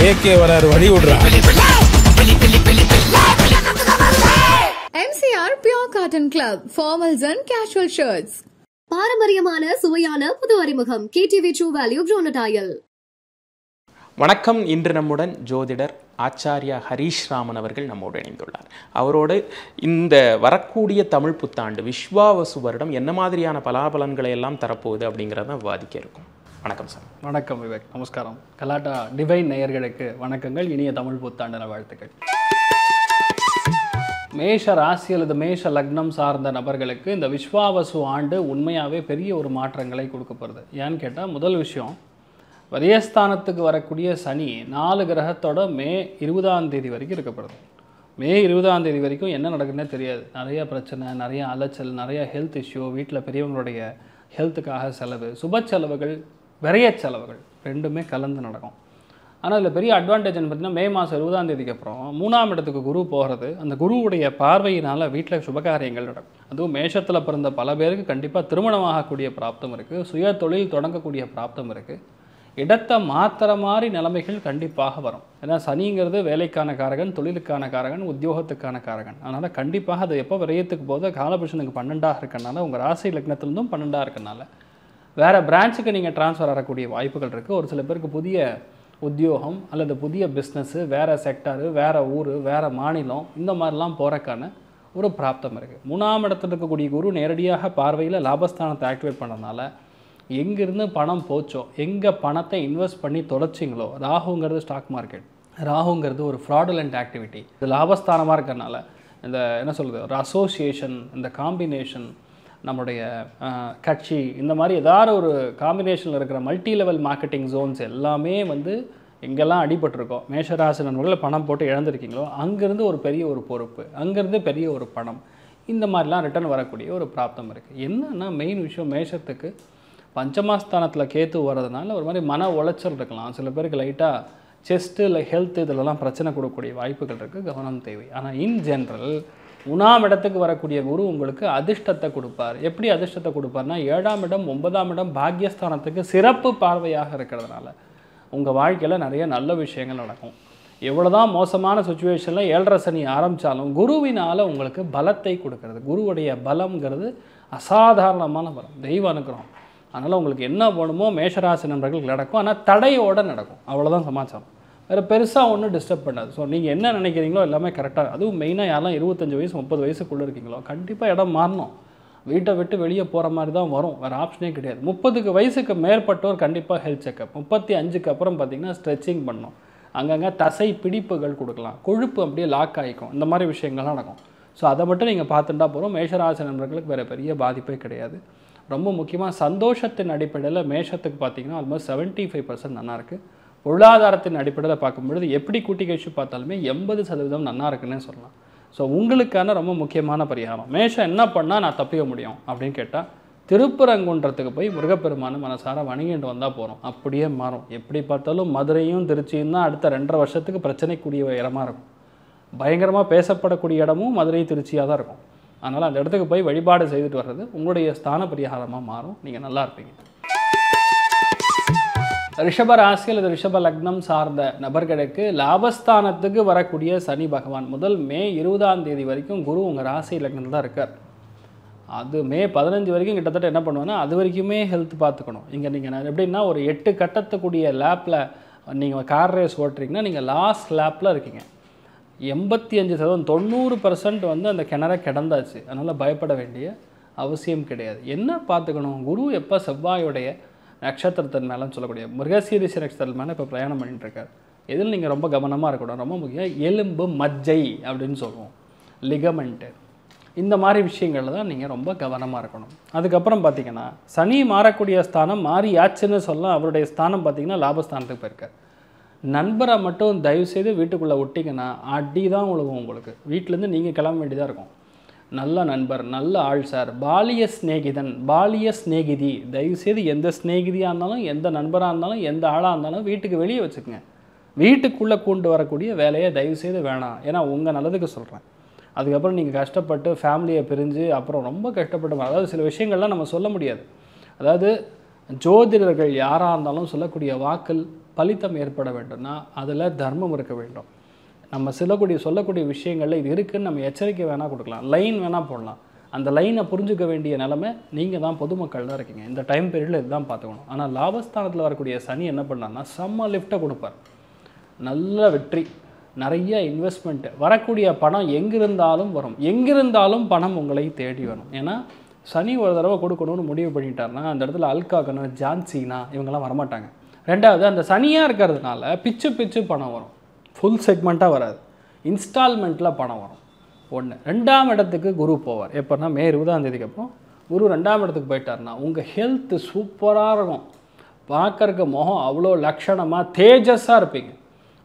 AK வராரு வழி விடுறா. MCR Pure Cotton Club, formals and casual shirts. பாரம்பரியமான சுவையான புது அறிமுகம் KTV True Value Groundnut Oil. வணக்கம். இன்று நம்முடன் ஜோதிடர் ஆச்சாரியா ஹரீஷ் ராமன் அவர்கள் நம்மோடு இணைந்துள்ளார். அவரோடு இந்த வரக்கூடிய தமிழ் புத்தாண்டு விஸ்வாவசு வருடம் என்ன மாதிரியான பலாபலன்களை எல்லாம் தரப்போகுது அப்படிங்கிறத விவாதிக்க இருக்கும். வணக்கம் சார். வணக்கம் விவேக், நமஸ்காரம். கலாட்டா டிவைன் நேயர்களுக்கு வணக்கங்கள், இனிய தமிழ் புத்தாண்டு வாழ்த்துக்கள். மேஷ ராசி அல்லது மேஷ லக்னம் சார்ந்த நபர்களுக்கு இந்த விஸ்வாவசு ஆண்டு உண்மையாகவே பெரிய ஒரு மாற்றங்களை கொடுக்க போகிறது. ஏன்னு கேட்டால், முதல் விஷயம், வரியஸ்தானத்துக்கு வரக்கூடிய சனி 4 கிரகத்தோட மே 20ஆம் தேதி வரைக்கும் இருக்கப்படுது. மே 20ஆம் தேதி வரைக்கும் என்ன நடக்குதுன்னே தெரியாது. நிறைய பிரச்சனை, நிறைய அலைச்சல், நிறைய ஹெல்த் இஷ்யூ, வீட்டில் பெரியவங்களுடைய ஹெல்த்துக்காக செலவு, சுப செலவுகள், விரைய செலவுகள் ரெண்டுமே கலந்து நடக்கும். ஆனால் இதில் பெரிய அட்வான்டேஜ்னு பார்த்தீங்கன்னா, மே மாதம் 20ஆம் தேதிக்கு அப்புறம் 3ஆம் இடத்துக்கு குரு போகிறது, அந்த குருவுடைய பார்வையினால் வீட்டில் சுபகாரியங்கள் நடக்கும். அதுவும் மேஷத்தில் பிறந்த பல பேருக்கு கண்டிப்பாக திருமணமாகக்கூடிய பிராப்தம் இருக்குது, சுய தொழில் தொடங்கக்கூடிய பிராப்தம் இருக்குது, இடத்தை மாத்திர மாதிரி நிலைமைகள் கண்டிப்பாக வரும். ஏன்னா சனிங்கிறது வேலைக்கான காரகன், தொழிலுக்கான காரகன், உத்தியோகத்துக்கான காரகன். அதனால் கண்டிப்பாக அது எப்போ விரயத்துக்கு போது காலபுருஷனுக்கு 12ஆக இருக்கனால, உங்கள் ராசி லக்னத்திலிருந்தும் 12ஆக இருக்கனால வேறு பிரான்ச்சுக்கு நீங்கள் ட்ரான்ஸ்ஃபர் ஆகக்கூடிய வாய்ப்புகள் இருக்குது. ஒரு சில பேருக்கு புதிய உத்தியோகம் அல்லது புதிய பிஸ்னஸ்ஸு, வேறு செக்டாரு, வேறு ஊர், வேறு மாநிலம், இந்த மாதிரிலாம் போகிறக்கான ஒரு பிராப்தம் இருக்குது. 3ஆம் இடத்துல இருக்கக்கூடிய குரு நேரடியாக பார்வையில் லாபஸ்தானத்தை ஆக்டிவேட் பண்ணதுனால எங்கேருந்து பணம் போச்சோ, எங்கே பணத்தை இன்வெஸ்ட் பண்ணி தொலைச்சிங்களோ, ராகுங்கிறது ஸ்டாக் மார்க்கெட், ராகுங்கிறது ஒரு ஃப்ராடுலண்ட் ஆக்டிவிட்டி, இது லாபஸ்தானமாக இருக்கிறனால இந்த என்ன சொல்கிறது, ஒரு அசோசியேஷன், இந்த காம்பினேஷன், நம்முடைய கட்சி, இந்த மாதிரி ஏதாவது ஒரு காம்பினேஷனில் இருக்கிற மல்டி லெவல் மார்க்கெட்டிங் ஜோன்ஸ் எல்லாமே வந்து எங்கெல்லாம் அடிபட்டிருக்கோம், மேஷராசி நண்பர்கள் பணம் போட்டு இழந்திருக்கீங்களோ அங்கேருந்து ஒரு பெரிய ஒரு பொறுப்பு, அங்கேருந்து பெரிய ஒரு பணம், இந்த மாதிரிலாம் ரிட்டர்ன் வரக்கூடிய ஒரு பிராப்தம் இருக்குது. என்னன்னா மெயின் விஷயம், மேஷத்துக்கு பஞ்சமாஸ்தானத்தில் கேத்து வர்றதுனால ஒரு மாதிரி மன உளைச்சல் இருக்கலாம். சில பேருக்கு லைட்டாக செஸ்ட்டு இல்லை ஹெல்த் இதிலெல்லாம் பிரச்சனை கொடுக்கக்கூடிய வாய்ப்புகள் இருக்குது, கவனம் தேவை. ஆனால் இன் ஜென்ரல் 3ஆம் இடத்துக்கு வரக்கூடிய குரு உங்களுக்கு அதிர்ஷ்டத்தை கொடுப்பார். எப்படி அதிர்ஷ்டத்தை கொடுப்பார்னா, 7ஆம் இடம் 9ஆம் இடம் பாக்யஸ்தானத்துக்கு சிறப்பு பார்வையாக இருக்கிறதுனால உங்கள் வாழ்க்கையில் நிறைய நல்ல விஷயங்கள் நடக்கும். எவ்வளோதான் மோசமான சுச்சுவேஷனில் 7.5 சனி ஆரம்பித்தாலும் குருவினால் உங்களுக்கு பலத்தை கொடுக்கறது. குருவுடைய பலம்ங்கிறது அசாதாரணமான பலம், தெய்வ அனுகிரகம். அதனால் உங்களுக்கு என்ன வேணுமோ மேஷராசி நண்பர்களுக்கு நடக்கும், ஆனால் தடையோடு நடக்கும். அவ்வளோதான் சமாச்சாரம், வேறு பெருசாக ஒன்றும் டிஸ்டர்ப் பண்ணாது. ஸோ நீங்கள் என்ன நினைக்கிறீங்களோ எல்லாமே கரெக்டாக. அதுவும் மெயினாக யாரெல்லாம் 25 வயசு 30 வயசுக்குள்ளே இருக்கீங்களோ கண்டிப்பாக இடம் மாறணும், வீட்டை விட்டு வெளியே போகிற மாதிரி தான் வரும், வேறு ஆப்ஷனே கிடையாது. 30 வயசுக்கு மேற்பட்டோர் கண்டிப்பாக ஹெல்த் செக்கப், 35க்கு அப்புறம் பார்த்திங்கன்னா ஸ்ட்ரெச்சிங் பண்ணணும், அங்கங்கே தசை பிடிப்புகள் கொடுக்கலாம், கொழுப்பு அப்படியே லாக் ஆகிக்கும், இந்த மாதிரி விஷயங்கள்லாம் நடக்கும். ஸோ அதை மட்டும் நீங்கள் பார்த்துட்டா போகிறோம். மேஷராசி நண்பர்களுக்கு வேறு பெரிய பாதிப்பே கிடையாது. ரொம்ப முக்கியமாக சந்தோஷத்தின் அடிப்படையில் மேஷத்துக்கு பார்த்திங்கன்னா ஆல்மோஸ்ட் 75% நல்லா இருக்குது. பொருளாதாரத்தின் அடிப்படையில் பார்க்கும்பொழுது எப்படி கூட்டி கழிச்சு பார்த்தாலுமே 80% நல்லா இருக்குன்னே சொல்லலாம். ஸோ உங்களுக்கான ரொம்ப முக்கியமான பரிகாரம், மேஷம் என்ன பண்ணால் நான் தப்பிக்க முடியும் அப்படின்னு கேட்டால், திருப்பரங்குன்றத்துக்கு போய் முருகப்பெருமான மனசார வணங்கிட்டு வந்தால் போகிறோம், அப்படியே மாறும். எப்படி பார்த்தாலும் மதுரையும் திருச்சியும் தான் அடுத்த 2.5 வருஷத்துக்கு பிரச்சனைக்கூடிய இடமா இருக்கும். பயங்கரமாக பேசப்படக்கூடிய இடமும் மதுரை திருச்சியாக தான் இருக்கும். அதனால் அந்த இடத்துக்கு போய் வழிபாடு செய்துட்டு வர்றது உங்களுடைய ஸ்தான பரிகாரமாக மாறும், நீங்கள் நல்லா இருப்பீங்க. ரிஷப ராசி அல்லது ரிஷப லக்னம் சார்ந்த நபர்களுக்கு லாபஸ்தானத்துக்கு வரக்கூடிய சனி பகவான் முதல் மே 20ஆம் தேதி வரைக்கும் குரு உங்கள் ராசி லக்னத்தில் தான் இருக்கார். அது மே 15 வரைக்கும் கிட்டத்தட்ட என்ன பண்ணுவேன்னா, அது வரைக்குமே ஹெல்த் பார்த்துக்கணும். இங்கே நீங்கள் எப்படின்னா ஒரு 8 கட்டத்துக்கூடிய லேப்பில் நீங்கள் கார் ரேஸ் ஓட்டுறீங்கன்னா நீங்கள் லாஸ்ட் லேப்பில் இருக்கீங்க. 85% 90% வந்து அந்த கிணற கிடந்தாச்சு. அதனால் பயப்பட வேண்டிய அவசியம் கிடையாது. என்ன பார்த்துக்கணும், குரு எப்போ செவ்வாயுடைய நட்சத்திரத்தின் மேலேன்னு சொல்லக்கூடிய மிருகசீரிஷ நட்சத்திரத்து மேலே இப்போ பிரயாணம் பண்ணிட்டுருக்கார். எதில் நீங்கள் ரொம்ப கவனமாக இருக்கணும், ரொம்ப முக்கியம் எலும்பு மஜ்ஜை அப்படின்னு சொல்லுவோம், லிகமெண்ட்டு, இந்த மாதிரி விஷயங்களில் தான் நீங்கள் ரொம்ப கவனமாக இருக்கணும். அதுக்கப்புறம் பார்த்திங்கன்னா சனி மாறக்கூடிய ஸ்தானம் மாறியாச்சுன்னு சொல்லலாம். அவருடைய ஸ்தானம் பார்த்திங்கன்னா லாபஸ்தானத்துக்கு போயிருக்கார். நண்பரை மட்டும் தயவுசெய்து வீட்டுக்குள்ளே விட்டிங்கன்னா அடி தான் உழுவும் உங்களுக்கு. வீட்டிலேருந்து நீங்கள் கிளம்ப வேண்டியதாக இருக்கும். நல்ல நண்பர், நல்ல ஆள் சார், பாலிய ஸ்நேகிதன், பாலிய ஸ்நேகிதி, தயவுசெய்து எந்த ஸ்நேகிதியாக இருந்தாலும், எந்த நண்பராக இருந்தாலும், எந்த ஆளாக இருந்தாலும் வீட்டுக்கு வெளியே வச்சுக்கோங்க. வீட்டுக்குள்ளே கொண்டு வரக்கூடிய வேலையை தயவுசெய்து வேணாம். ஏன்னா உங்கள் நல்லதுக்கு சொல்கிறேன். அதுக்கப்புறம் நீங்கள் கஷ்டப்பட்டு ஃபேமிலியை பிரிஞ்சு அப்புறம் ரொம்ப கஷ்டப்பட்டு, அதாவது சில விஷயங்கள்லாம் நம்ம சொல்ல முடியாது. அதாவது ஜோதிடர்கள் யாராக இருந்தாலும் சொல்லக்கூடிய வாக்கில் பலித்தம் ஏற்பட வேண்டும்னா அதில் தர்மம் இருக்க வேண்டும். நம்ம சொல்லக்கூடிய விஷயங்களில் இது இருக்குதுன்னு நம்ம எச்சரிக்கை வேணால் கொடுக்கலாம், லைன் வேணால் போடலாம். அந்த லைனை புரிஞ்சுக்க வேண்டிய நிலைமை நீங்கள் தான், பொதுமக்கள் தான் இருக்கீங்க. இந்த டைம் பீரியடில் இதுதான் பார்த்துக்கணும். ஆனால் லாபஸ்தானத்தில் வரக்கூடிய சனி என்ன பண்ணார்னா செம்ம லிஃப்ட்டை கொடுப்பார், நல்ல வெற்றி, நிறைய இன்வெஸ்ட்மெண்ட்டு, வரக்கூடிய பணம் எங்கிருந்தாலும் வரும், எங்கிருந்தாலும் பணம் உங்களை தேடி வரும். ஏன்னா சனி ஒரு தடவை கொடுக்கணும்னு முடிவு பண்ணிட்டாருன்னா அந்த இடத்துல அல்காகணும், ஜான்சினா இவங்கெல்லாம் வரமாட்டாங்க. ரெண்டாவது, அந்த சனியாக இருக்கிறதுனால பிச்சு பணம் வரும், ஃபுல் செக்மெண்ட்டாக வராது, இன்ஸ்டால்மெண்ட்டில் பணம் வரும். ஒன்று. 2ஆம் இடத்துக்கு குரு போவார். எப்போனா மே 20ஆம் தேதிக்கு அப்புறம் குரு 2ஆம் இடத்துக்கு போயிட்டார்னா உங்கள் ஹெல்த்து சூப்பராக இருக்கும், பார்க்கறக்கு முகம் அவ்வளோ லட்சணமாக தேஜஸாக இருப்பீங்க.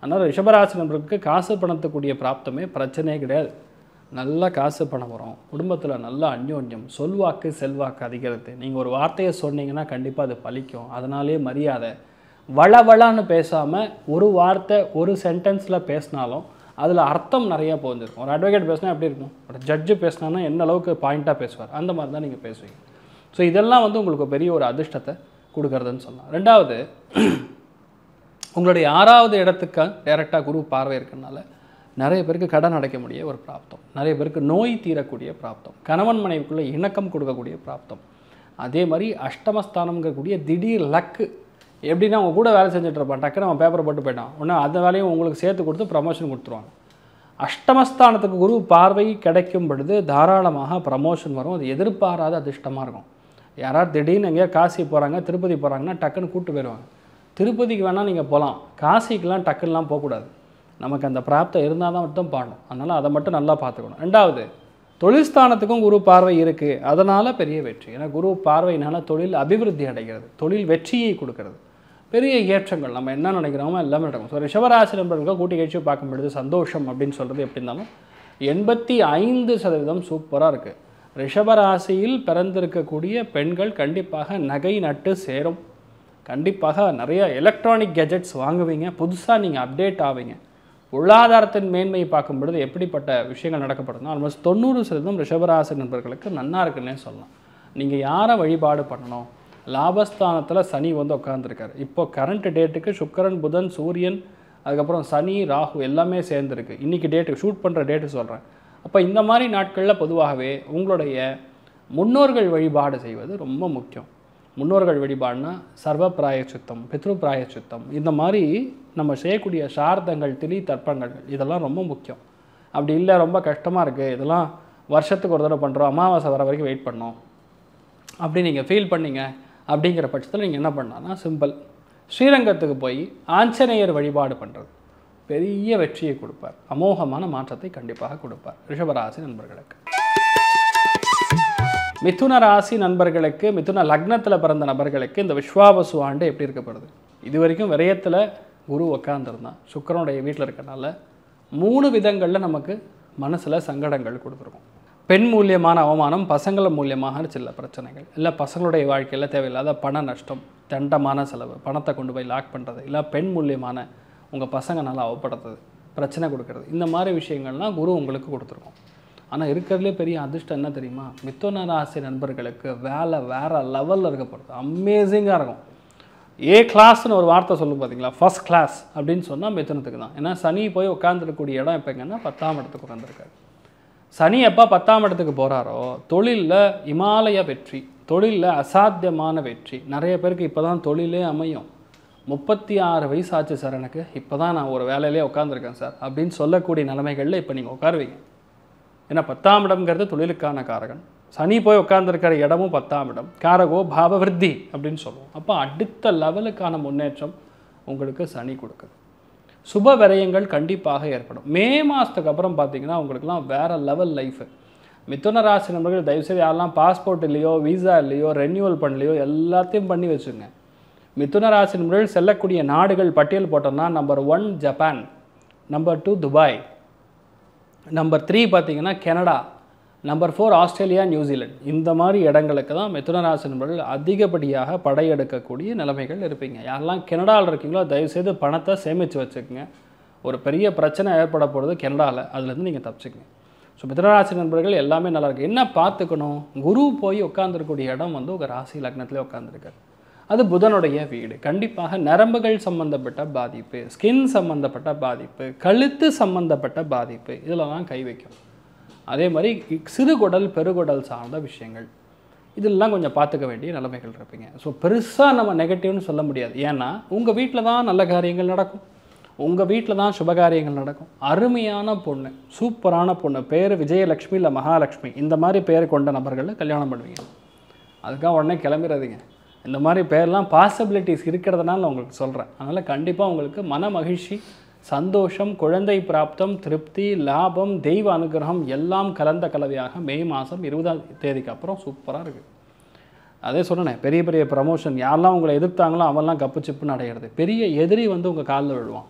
அதனால் ரிஷபராசி நபருக்கு காசு பணத்துக்குரிய பிராப்தமே பிரச்சனையே கிடையாது. நல்ல காசு பணம் வரும், குடும்பத்தில் நல்ல அந்யோன்யம், சொல்வாக்கு செல்வாக்கு அதிகரித்து, நீங்கள் ஒரு வார்த்தையை சொன்னீங்கன்னா கண்டிப்பாக அது பலிக்கும். அதனாலே மரியாதை, வளவளான்னு பேசாமல் ஒரு வார்த்தை ஒரு சென்டென்ஸில் பேசினாலும் அதில் அர்த்தம் நிறையா போஞ்சிருக்கும். ஒரு அட்வொகேட் பேசினா எப்படி இருக்கும், ஒரு ஜட்ஜு பேசினான்னா என்ன அளவுக்கு பாயிண்ட்டாக பேசுவார், அந்த மாதிரி தான் நீங்கள் பேசுவீங்க. ஸோ இதெல்லாம் உங்களுக்கு பெரிய ஒரு அதிர்ஷ்டத்தை கொடுக்கறதுன்னு சொல்லலாம். ரெண்டாவது, உங்களுடைய 6வது இடத்துக்கு டைரெக்டாக குரு பார்வை இருக்கிறதுனால நிறைய பேருக்கு கடன் அடைக்க முடிய ஒரு பிராப்தம், நிறைய பேருக்கு நோய் தீரக்கூடிய பிராப்தம், கணவன் மனைவிக்குள்ளே இணக்கம் கொடுக்கக்கூடிய பிராப்தம். அதே மாதிரி அஷ்டமஸ்தானம்ங்கக்கூடிய திடீர் லக்கு. எப்படின்னா அவங்க கூட வேலை செஞ்சுட்டு இருப்பான், டக்குன்னு அவன் பேப்பரை போட்டு போயிட்டான், ஒன்று அந்த வேலையும் உங்களுக்கு சேர்த்து கொடுத்து ப்ரமோஷன் கொடுத்துருவாங்க. அஷ்டமஸ்தானத்துக்கு குரு பார்வை கிடைக்கும் பொழுது தாராளமாக ப்ரமோஷன் வரும். அது எதிர்பாராத அதிர்ஷ்டமாக இருக்கும். யாராவது திடீர்னு எங்கேயா காசி போகிறாங்க, திருப்பதி போகிறாங்கன்னா டக்குன்னு கூப்பிட்டு போயிடுவாங்க. திருப்பதிக்கு வேணால் நீங்கள் போகலாம், காசிக்கெலாம் டக்குன்னெலாம் போகக்கூடாது. நமக்கு அந்த பிராப்தம் இருந்தால் தான் மட்டும் பாடணும். அதனால் அதை மட்டும் நல்லா பார்த்துக்கணும். ரெண்டாவது, தொழில் ஸ்தானத்துக்கும் குரு பார்வை இருக்குது, அதனால் பெரிய வெற்றி. ஏன்னா குரு பார்வையினால தொழில் அபிவிருத்தி அடைகிறது, தொழில் வெற்றியை கொடுக்கறது, பெரிய ஏற்றங்கள். நம்ம என்ன நினைக்கிறோமோ எல்லாமே நடக்கும். ஸோ ரிஷபராசி நண்பர்களுக்கு கூட்டி கழிச்சு பார்க்கும் பொழுது சந்தோஷம் அப்படின்னு சொல்கிறது எப்படி இருந்தாலும் 85% சூப்பராக இருக்குது. ரிஷபராசியில் பிறந்திருக்கக்கூடிய பெண்கள் கண்டிப்பாக நகை நட்டு சேரும், கண்டிப்பாக நிறைய எலக்ட்ரானிக் கெஜெட்ஸ் வாங்குவீங்க, புதுசாக நீங்கள் அப்டேட் ஆவீங்க. பொருளாதாரத்தின் மேன்மையை பார்க்கும் பொழுது எப்படிப்பட்ட விஷயங்கள் நடக்கப்படுதுன்னா ஆல்மோஸ்ட் 90% ரிஷபராசி நண்பர்களுக்கு நன்னா இருக்குன்னே சொல்லலாம். நீங்கள் யாரை வழிபாடு பண்ணணும், லாபஸ்தானத்தில் சனி உட்காந்துருக்காரு. இப்போ கரண்ட் டேட்டுக்கு சுக்கிரன், புதன், சூரியன், அதுக்கப்புறம் சனி, ராகு எல்லாமே சேர்ந்துருக்கு. இன்றைக்கி டேட்டு ஷூட் பண்ணுற டேட்டு சொல்கிறேன். அப்போ இந்த மாதிரி நாட்களில் பொதுவாகவே உங்களுடைய முன்னோர்கள் வழிபாடு செய்வது ரொம்ப முக்கியம். முன்னோர்கள் வழிபாடுனா சர்வ பிராயச்சித்தம், பித்ரு பிராயச்சித்தம், இந்த மாதிரி நம்ம செய்யக்கூடிய சார்த்தங்கள், திலி தர்ப்பங்கள் இதெல்லாம் ரொம்ப முக்கியம். அப்படி இல்லை ரொம்ப கஷ்டமாக இருக்குது, இதெல்லாம் வருஷத்துக்கு ஒரு தடவை பண்ணுறோம், அமாவாசை வர வரைக்கும் வெயிட் பண்ணோம் அப்படி நீங்கள் ஃபீல் பண்ணீங்க அப்படிங்கிற பட்சத்தில் நீங்கள் என்ன பண்ணலான்னா சிம்பிள், ஸ்ரீரங்கத்துக்கு போய் ஆஞ்சநேயர் வழிபாடு பண்ணுறது பெரிய வெற்றியை கொடுப்பார், அமோகமான மாற்றத்தை கண்டிப்பாக கொடுப்பார் ரிஷபராசி நண்பர்களுக்கு. மிதுன ராசி நண்பர்களுக்கு, மிதுன லக்னத்தில் பிறந்த நபர்களுக்கு இந்த விஸ்வாவசு ஆண்டு எப்படி இருக்கப்படுது? இது வரைக்கும் விரயத்தில் குரு உட்காந்துருந்தான், சுக்கிரனுடைய வீட்டில் இருக்கனால 3 விதங்களில் நமக்கு மனசில் சங்கடங்கள் கொடுத்துருக்கும். பெண் மூலியமான அவமானம், பசங்கள மூலியமாக சில பிரச்சனைகள், இல்லை பசங்களுடைய வாழ்க்கையில் தேவையில்லாத பண நஷ்டம், தண்டமான செலவு, பணத்தை கொண்டு போய் லாக் பண்ணுறது, இல்லை பெண் மூலியமான உங்கள் பசங்க நல்லா அவப்படுறது, பிரச்சனை கொடுக்கறது, இந்த மாதிரி விஷயங்கள்லாம் குரு உங்களுக்கு கொடுத்துருக்கோம். ஆனால் இருக்கிறதுலே பெரிய அதிர்ஷ்டம் என்ன தெரியுமா? மிதுன ராசி நண்பர்களுக்கு வேலை வேறு லெவலில் இருக்கப்படுது, அமேசிங்காக இருக்கும். ஏ கிளாஸ்னு ஒரு வார்த்தை சொல்லும் பார்த்தீங்களா, ஃபர்ஸ்ட் கிளாஸ் அப்படின்னு சொன்னால் மிதுனத்துக்கு தான். ஏன்னா சனி போய் உட்காந்துருக்கக்கூடிய இடம் எப்போ எங்கன்னா 10ஆம் இடத்துக்கு உட்காந்துருக்காரு. சனி எப்போ 10ஆம் இடத்துக்கு போகிறாரோ தொழிலில் இமாலய வெற்றி, தொழிலில் அசாத்தியமான வெற்றி. நிறைய பேருக்கு இப்போ தான் தொழிலே அமையும். 36 வயசு ஆச்சு சார் எனக்கு, இப்போ தான் நான் ஒரு வேலையிலே உட்காந்துருக்கேன் சார் அப்படின்னு சொல்லக்கூடிய நிலைமைகளில் இப்போ நீங்கள் உட்காருவீங்க. ஏன்னா 10ஆம் இடம்ங்கிறது தொழிலுக்கான காரகன். சனி போய் உட்காந்துருக்கிற இடமும் 10ஆம் இடம், காரகோ பாவவிருத்தி அப்படின்னு சொல்லுவோம். அப்போ அடுத்த லெவலுக்கான முன்னேற்றம் உங்களுக்கு சனி கொடுக்குது. சுப விரயங்கள் கண்டிப்பாக ஏற்படும். மே மாதத்துக்கு அப்புறம் பார்த்தீங்கன்னா உங்களுக்குலாம் வேறு லெவல் லைஃபு. மிதுன ராசி நண்பர்கள் தயவுசெய்து யாரெல்லாம் பாஸ்போர்ட் இல்லையோ, வீசா இல்லையோ, ரெனியூவல் பண்ணலையோ எல்லாத்தையும் பண்ணி வச்சுங்க. மிதுன ராசி நண்பர்கள் செல்லக்கூடிய நாடுகள் பட்டியல் போட்டோம்னா number 1 Japan, number 2 Dubai, number 3 பார்த்தீங்கன்னா கனடா, நம்பர் 4 ஆஸ்திரேலியா, நியூசிலாந்து. இந்த மாதிரி இடங்களுக்கு தான் மிதுன ராசி நண்பர்கள் அதிகப்படியாக படையெடுக்கக்கூடிய நிலைமைகள் இருப்பீங்க. யாரெல்லாம் கனடாவில் இருக்கீங்களோ தயவுசெய்து பணத்தை சேமித்து வச்சுக்கோங்க. ஒரு பெரிய பிரச்சனை ஏற்பட போகிறது கனடாவில், அதுலேருந்து நீங்கள் தப்பிச்சுக்கங்க. ஸோ மிதுன ராசி நண்பர்கள் எல்லாமே நல்லாயிருக்கு. என்ன பார்த்துக்கணும், குரு போய் உட்காந்துருக்கக்கூடிய இடம் உங்கள் ராசி லக்னத்திலே உட்காந்துருக்காரு. அது புதனுடைய வீடு. கண்டிப்பாக நரம்புகள் சம்பந்தப்பட்ட பாதிப்பு, ஸ்கின் சம்பந்தப்பட்ட பாதிப்பு, கழுத்து சம்பந்தப்பட்ட பாதிப்பு இதிலலாம் கை வைக்கும். அதே மாதிரி சிறுகுடல் பெருகுடல் சார்ந்த விஷயங்கள் இதெல்லாம் கொஞ்சம் பார்த்துக்க வேண்டிய நிலைமைகள் இருப்பீங்க. ஸோ பெருசாக நம்ம நெகட்டிவ்னு சொல்ல முடியாது. ஏன்னா உங்கள் வீட்டில் தான் நல்ல காரியங்கள் நடக்கும், உங்கள் வீட்டில் தான் சுபகாரியங்கள் நடக்கும். அருமையான பொண்ணு, சூப்பரான பொண்ணு, பேர் விஜயலட்சுமி இல்லை மகாலட்சுமி, இந்த மாதிரி பேர் கொண்ட நபர்களை கல்யாணம் பண்ணுவீங்க. அதுக்காக உடனே கிளம்பிடாதீங்க. இந்த மாதிரி பேர்லாம் பாசிபிலிட்டிஸ் இருக்கிறதுனால நான் உங்களுக்கு சொல்கிறேன். அதனால் கண்டிப்பாக உங்களுக்கு மன மகிழ்ச்சி, சந்தோஷம், குழந்தை பிராப்தம், திருப்தி, லாபம், தெய்வ அனுகிரகம் எல்லாம் கலந்த கலவையாக மே மாதம் 20ஆம் தேதிக்கு அப்புறம் சூப்பராக இருக்குது. அதே சொன்னேன், பெரிய பெரிய ப்ரமோஷன், யாரெல்லாம் உங்களை எதிர்த்தாங்களோ அவெல்லாம் கப்பு சிப்புன்னு அடையிறது. பெரிய எதிரி வந்து உங்கள் காலில் விழுவான்.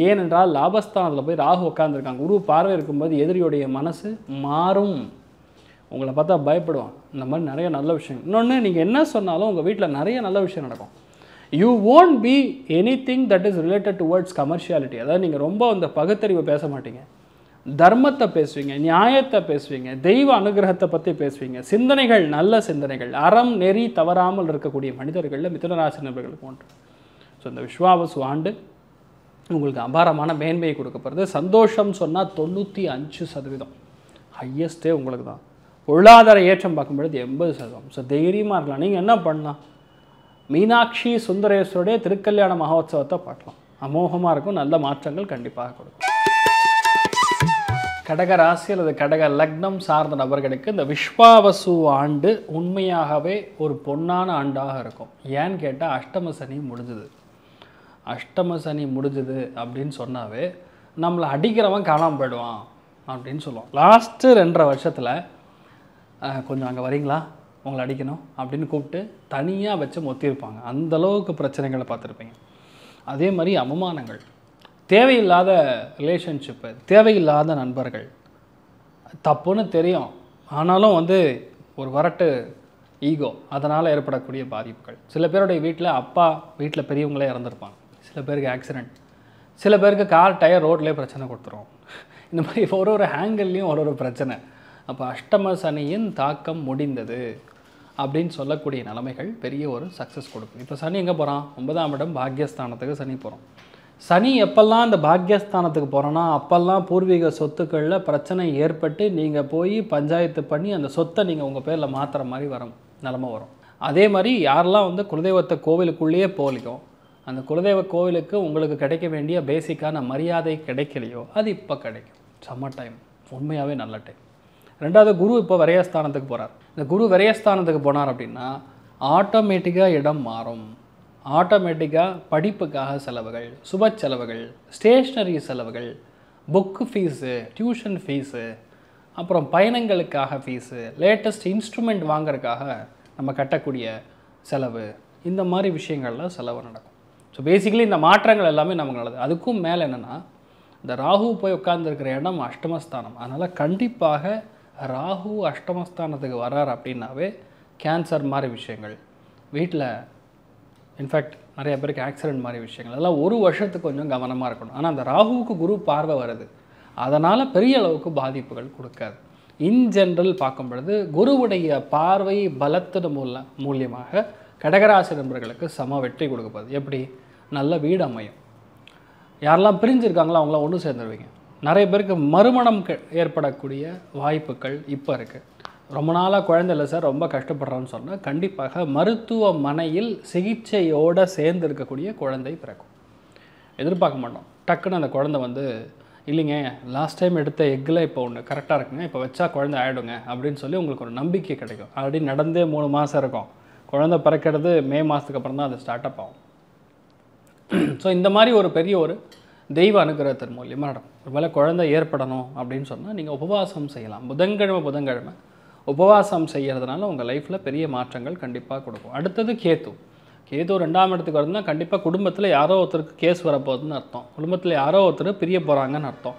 ஏனென்றால் லாபஸ்தானத்தில் போய் ராகு உட்காந்துருக்காங்க. குரு பார்வை இருக்கும்போது எதிரியுடைய மனசு மாறும், உங்களை பார்த்தா பயப்படுவான். இந்த மாதிரி நிறைய நல்ல விஷயம். இன்னொன்று, நீங்கள் என்ன சொன்னாலும் உங்கள் வீட்டில் நிறைய நல்ல விஷயம் நடக்கும். You won't be anything that is related towards commerciality. அதாவது நீங்கள் ரொம்ப அந்த பகுத்தறிவை பேச மாட்டீங்க, தர்மத்தை பேசுவீங்க, நியாயத்தை பேசுவீங்க, தெய்வ அனுகிரகத்தை பற்றி பேசுவீங்க. சிந்தனைகள் நல்ல சிந்தனைகள், அறம் நெறி தவறாமல் இருக்கக்கூடிய மனிதர்களில் மிதுனராசி நபர்களுக்கு ஒன்று. ஸோ இந்த விஸ்வாவசு ஆண்டு உங்களுக்கு அபாரமான மேன்மையை கொடுக்கப்படுறது. சந்தோஷம் சொன்னால் 95%, ஹையஸ்ட்டே உங்களுக்கு தான். பொருளாதார ஏற்றம் பார்க்கும்பொழுது 80%. ஸோ தைரியமாக இருக்கலாம். நீங்கள் என்ன பண்ணலாம், மீனாட்சி சுந்தரேஸ்வருடைய திருக்கல்யாண மகோத்சவத்தை பார்க்கலாம். அமோகமாக இருக்கும், நல்ல மாற்றங்கள் கண்டிப்பாக கொடுக்கும். கடக ராசி அல்லது கடக லக்னம் சார்ந்த நபர்களுக்கு இந்த விஸ்வாவசு ஆண்டு உண்மையாகவே ஒரு பொன்னான ஆண்டாக இருக்கும். ஏன்னு கேட்டால் அஷ்டம சனி முடிஞ்சுது. அஷ்டம சனி முடிஞ்சுது அப்படின்னு சொன்னாவே நம்மளை அடிக்கிறவன் காணாமல் போயிடுவான் அப்படின்னு சொல்லுவோம். லாஸ்ட்டு 2.5 வருஷத்தில் கொஞ்சம் அங்கே வரீங்களா, உங்களை அடிக்கணும் அப்படின்னு கூப்பிட்டு தனியாக வச்சு மொத்திருப்பாங்க. அந்தளவுக்கு பிரச்சனைகளை பார்த்துருப்பீங்க. அதே மாதிரி அவமானங்கள், தேவையில்லாத ரிலேஷன்ஷிப்பு, தேவையில்லாத நண்பர்கள், தப்புன்னு தெரியும் ஆனாலும் வந்து ஒரு வரட்டு ஈகோ, அதனால் ஏற்படக்கூடிய பாதிப்புகள். சில பேருடைய வீட்டில் அப்பா வீட்டில் பெரியவங்களே இறந்துருப்பாங்க, சில பேருக்கு ஆக்சிடெண்ட், சில பேருக்கு கார் டயர் ரோட்லேயே பிரச்சனை கொடுத்துரும். இந்த மாதிரி ஒரு ஹேங்கிள்லேயும் ஒரு பிரச்சனை. அப்போ அஷ்டம சனியின் தாக்கம் முடிந்தது அப்படின்னு சொல்லக்கூடிய நிலைமைகள் பெரிய ஒரு சக்ஸஸ் கொடுக்கும். இப்போ சனி எங்கே போகிறான், 9ஆம் இடம் பாக்யஸ்தானத்துக்கு சனி போகிறோம். சனி எப்பெல்லாம் அந்த பாக்யஸ்தானத்துக்கு போகிறோன்னா அப்போல்லாம் பூர்வீக சொத்துக்களில் பிரச்சனை ஏற்பட்டு நீங்கள் போய் பஞ்சாயத்து பண்ணி அந்த சொத்தை நீங்கள் உங்கள் பேரில் மாற்றுற மாதிரி நிலமை வரும். அதே மாதிரி யாரெல்லாம் வந்து குலதெய்வத்தை கோவிலுக்குள்ளேயே போகலையோ, அந்த குலதெய்வ கோவிலுக்கு உங்களுக்கு கிடைக்க வேண்டிய பேசிக்கான மரியாதை கிடைக்கலையோ, அது இப்போ கிடைக்கும். செம்ம டைம், உண்மையாகவே நல்ல டைம். ரெண்டாவது, குரு இப்போ விரயஸ்தானத்துக்கு போகிறார். இந்த குரு விரயஸ்தானத்துக்கு போனார் அப்படின்னா ஆட்டோமேட்டிக்காக இடம் மாறும். ஆட்டோமேட்டிக்காக படிப்புக்காக செலவுகள், சுப செலவுகள், ஸ்டேஷ்னரி செலவுகள், புக்கு ஃபீஸு, டியூஷன் ஃபீஸு, அப்புறம் பயணங்களுக்காக ஃபீஸு, லேட்டஸ்ட் இன்ஸ்ட்ருமெண்ட் வாங்கிறதுக்காக நம்ம கட்டக்கூடிய செலவு, இந்த மாதிரி விஷயங்கள்லாம் செலவு நடக்கும். ஸோ பேசிக்கலி இந்த மாற்றங்கள் எல்லாமே நமக்கு நல்லது. அதுக்கும் மேலே என்னென்னா, இந்த ராகு போய் உட்கார்ந்துருக்கிற இடம் அஷ்டமஸ்தானம். அதனால் கண்டிப்பாக ராகு அஷ்டமஸ்தானத்துக்கு வர்றார் அப்படின்னாவே கேன்சர் மாதிரி விஷயங்கள், வீட்டில் இன்ஃபேக்ட் நிறைய பேருக்கு ஆக்சிடென்ட் மாதிரி விஷயங்கள், அதெல்லாம் 1 வருஷத்துக்கு கொஞ்சம் கவனமாக இருக்கணும். ஆனால் அந்த ராகுவுக்கு குரு பார்வை வருது, அதனால் பெரிய அளவுக்கு பாதிப்புகள் கொடுக்காது. இன் ஜென்ரல் பார்க்கும் பொழுது குருவுடைய பார்வை பலத்தின் மூலியமாக கடகராசி நண்பர்களுக்கு சம வெற்றி கொடுக்கப்படுது. எப்படி, நல்ல வீடு அமையும். யாரெல்லாம் பிரிஞ்சிருக்காங்களோ அவங்களாம் ஒன்று சேர்ந்துருவீங்க. நிறைய பேருக்கு மறுமணம் ஏற்படக்கூடிய வாய்ப்புகள் இப்போ இருக்குது. ரொம்ப நாளாக குழந்தை இல்லை சார், ரொம்ப கஷ்டப்படுறான்னு சொன்னால் கண்டிப்பாக மருத்துவமனையில் சிகிச்சையோடு சேர்ந்து இருக்கக்கூடிய குழந்தை பிறக்கும். எதிர்பார்க்க மாட்டோம். டக்குன்னு அந்த குழந்தை வந்து இல்லைங்க லாஸ்ட் டைம் எடுத்த எக்கில் இப்போ ஒன்று கரெக்டாக இருக்குங்க, இப்போ வச்சா குழந்தை ஆகிடுங்க அப்படின்னு சொல்லி உங்களுக்கு ஒரு நம்பிக்கை கிடைக்கும். ஆல்ரெடி நடந்தே 3 மாதம் இருக்கும். குழந்தை பிறக்கிறது மே மாதத்துக்கு அப்புறம் தான் அது ஸ்டார்ட் அப் ஆகும். ஸோ இந்த மாதிரி ஒரு பெரிய ஒரு தெய்வ அனுகிரகத்தின் மூலியமாக நடக்கும். ஒருவேளை குழந்தை ஏற்படணும் அப்படின்னு சொன்னால் நீங்கள் உபவாசம் செய்யலாம். புதன்கிழமை உபவாசம் செய்கிறதுனால உங்கள் லைஃப்பில் பெரிய மாற்றங்கள் கண்டிப்பாக கொடுக்கும். அடுத்தது கேது 2ஆம் இடத்துக்கு வருதுன்னா கண்டிப்பாக குடும்பத்தில் யாரோ ஒருத்தருக்கு கேஸ் வரப்போகுதுன்னு அர்த்தம், குடும்பத்தில் யாரோ ஒருத்தர் பிரிய போகிறாங்கன்னு அர்த்தம்.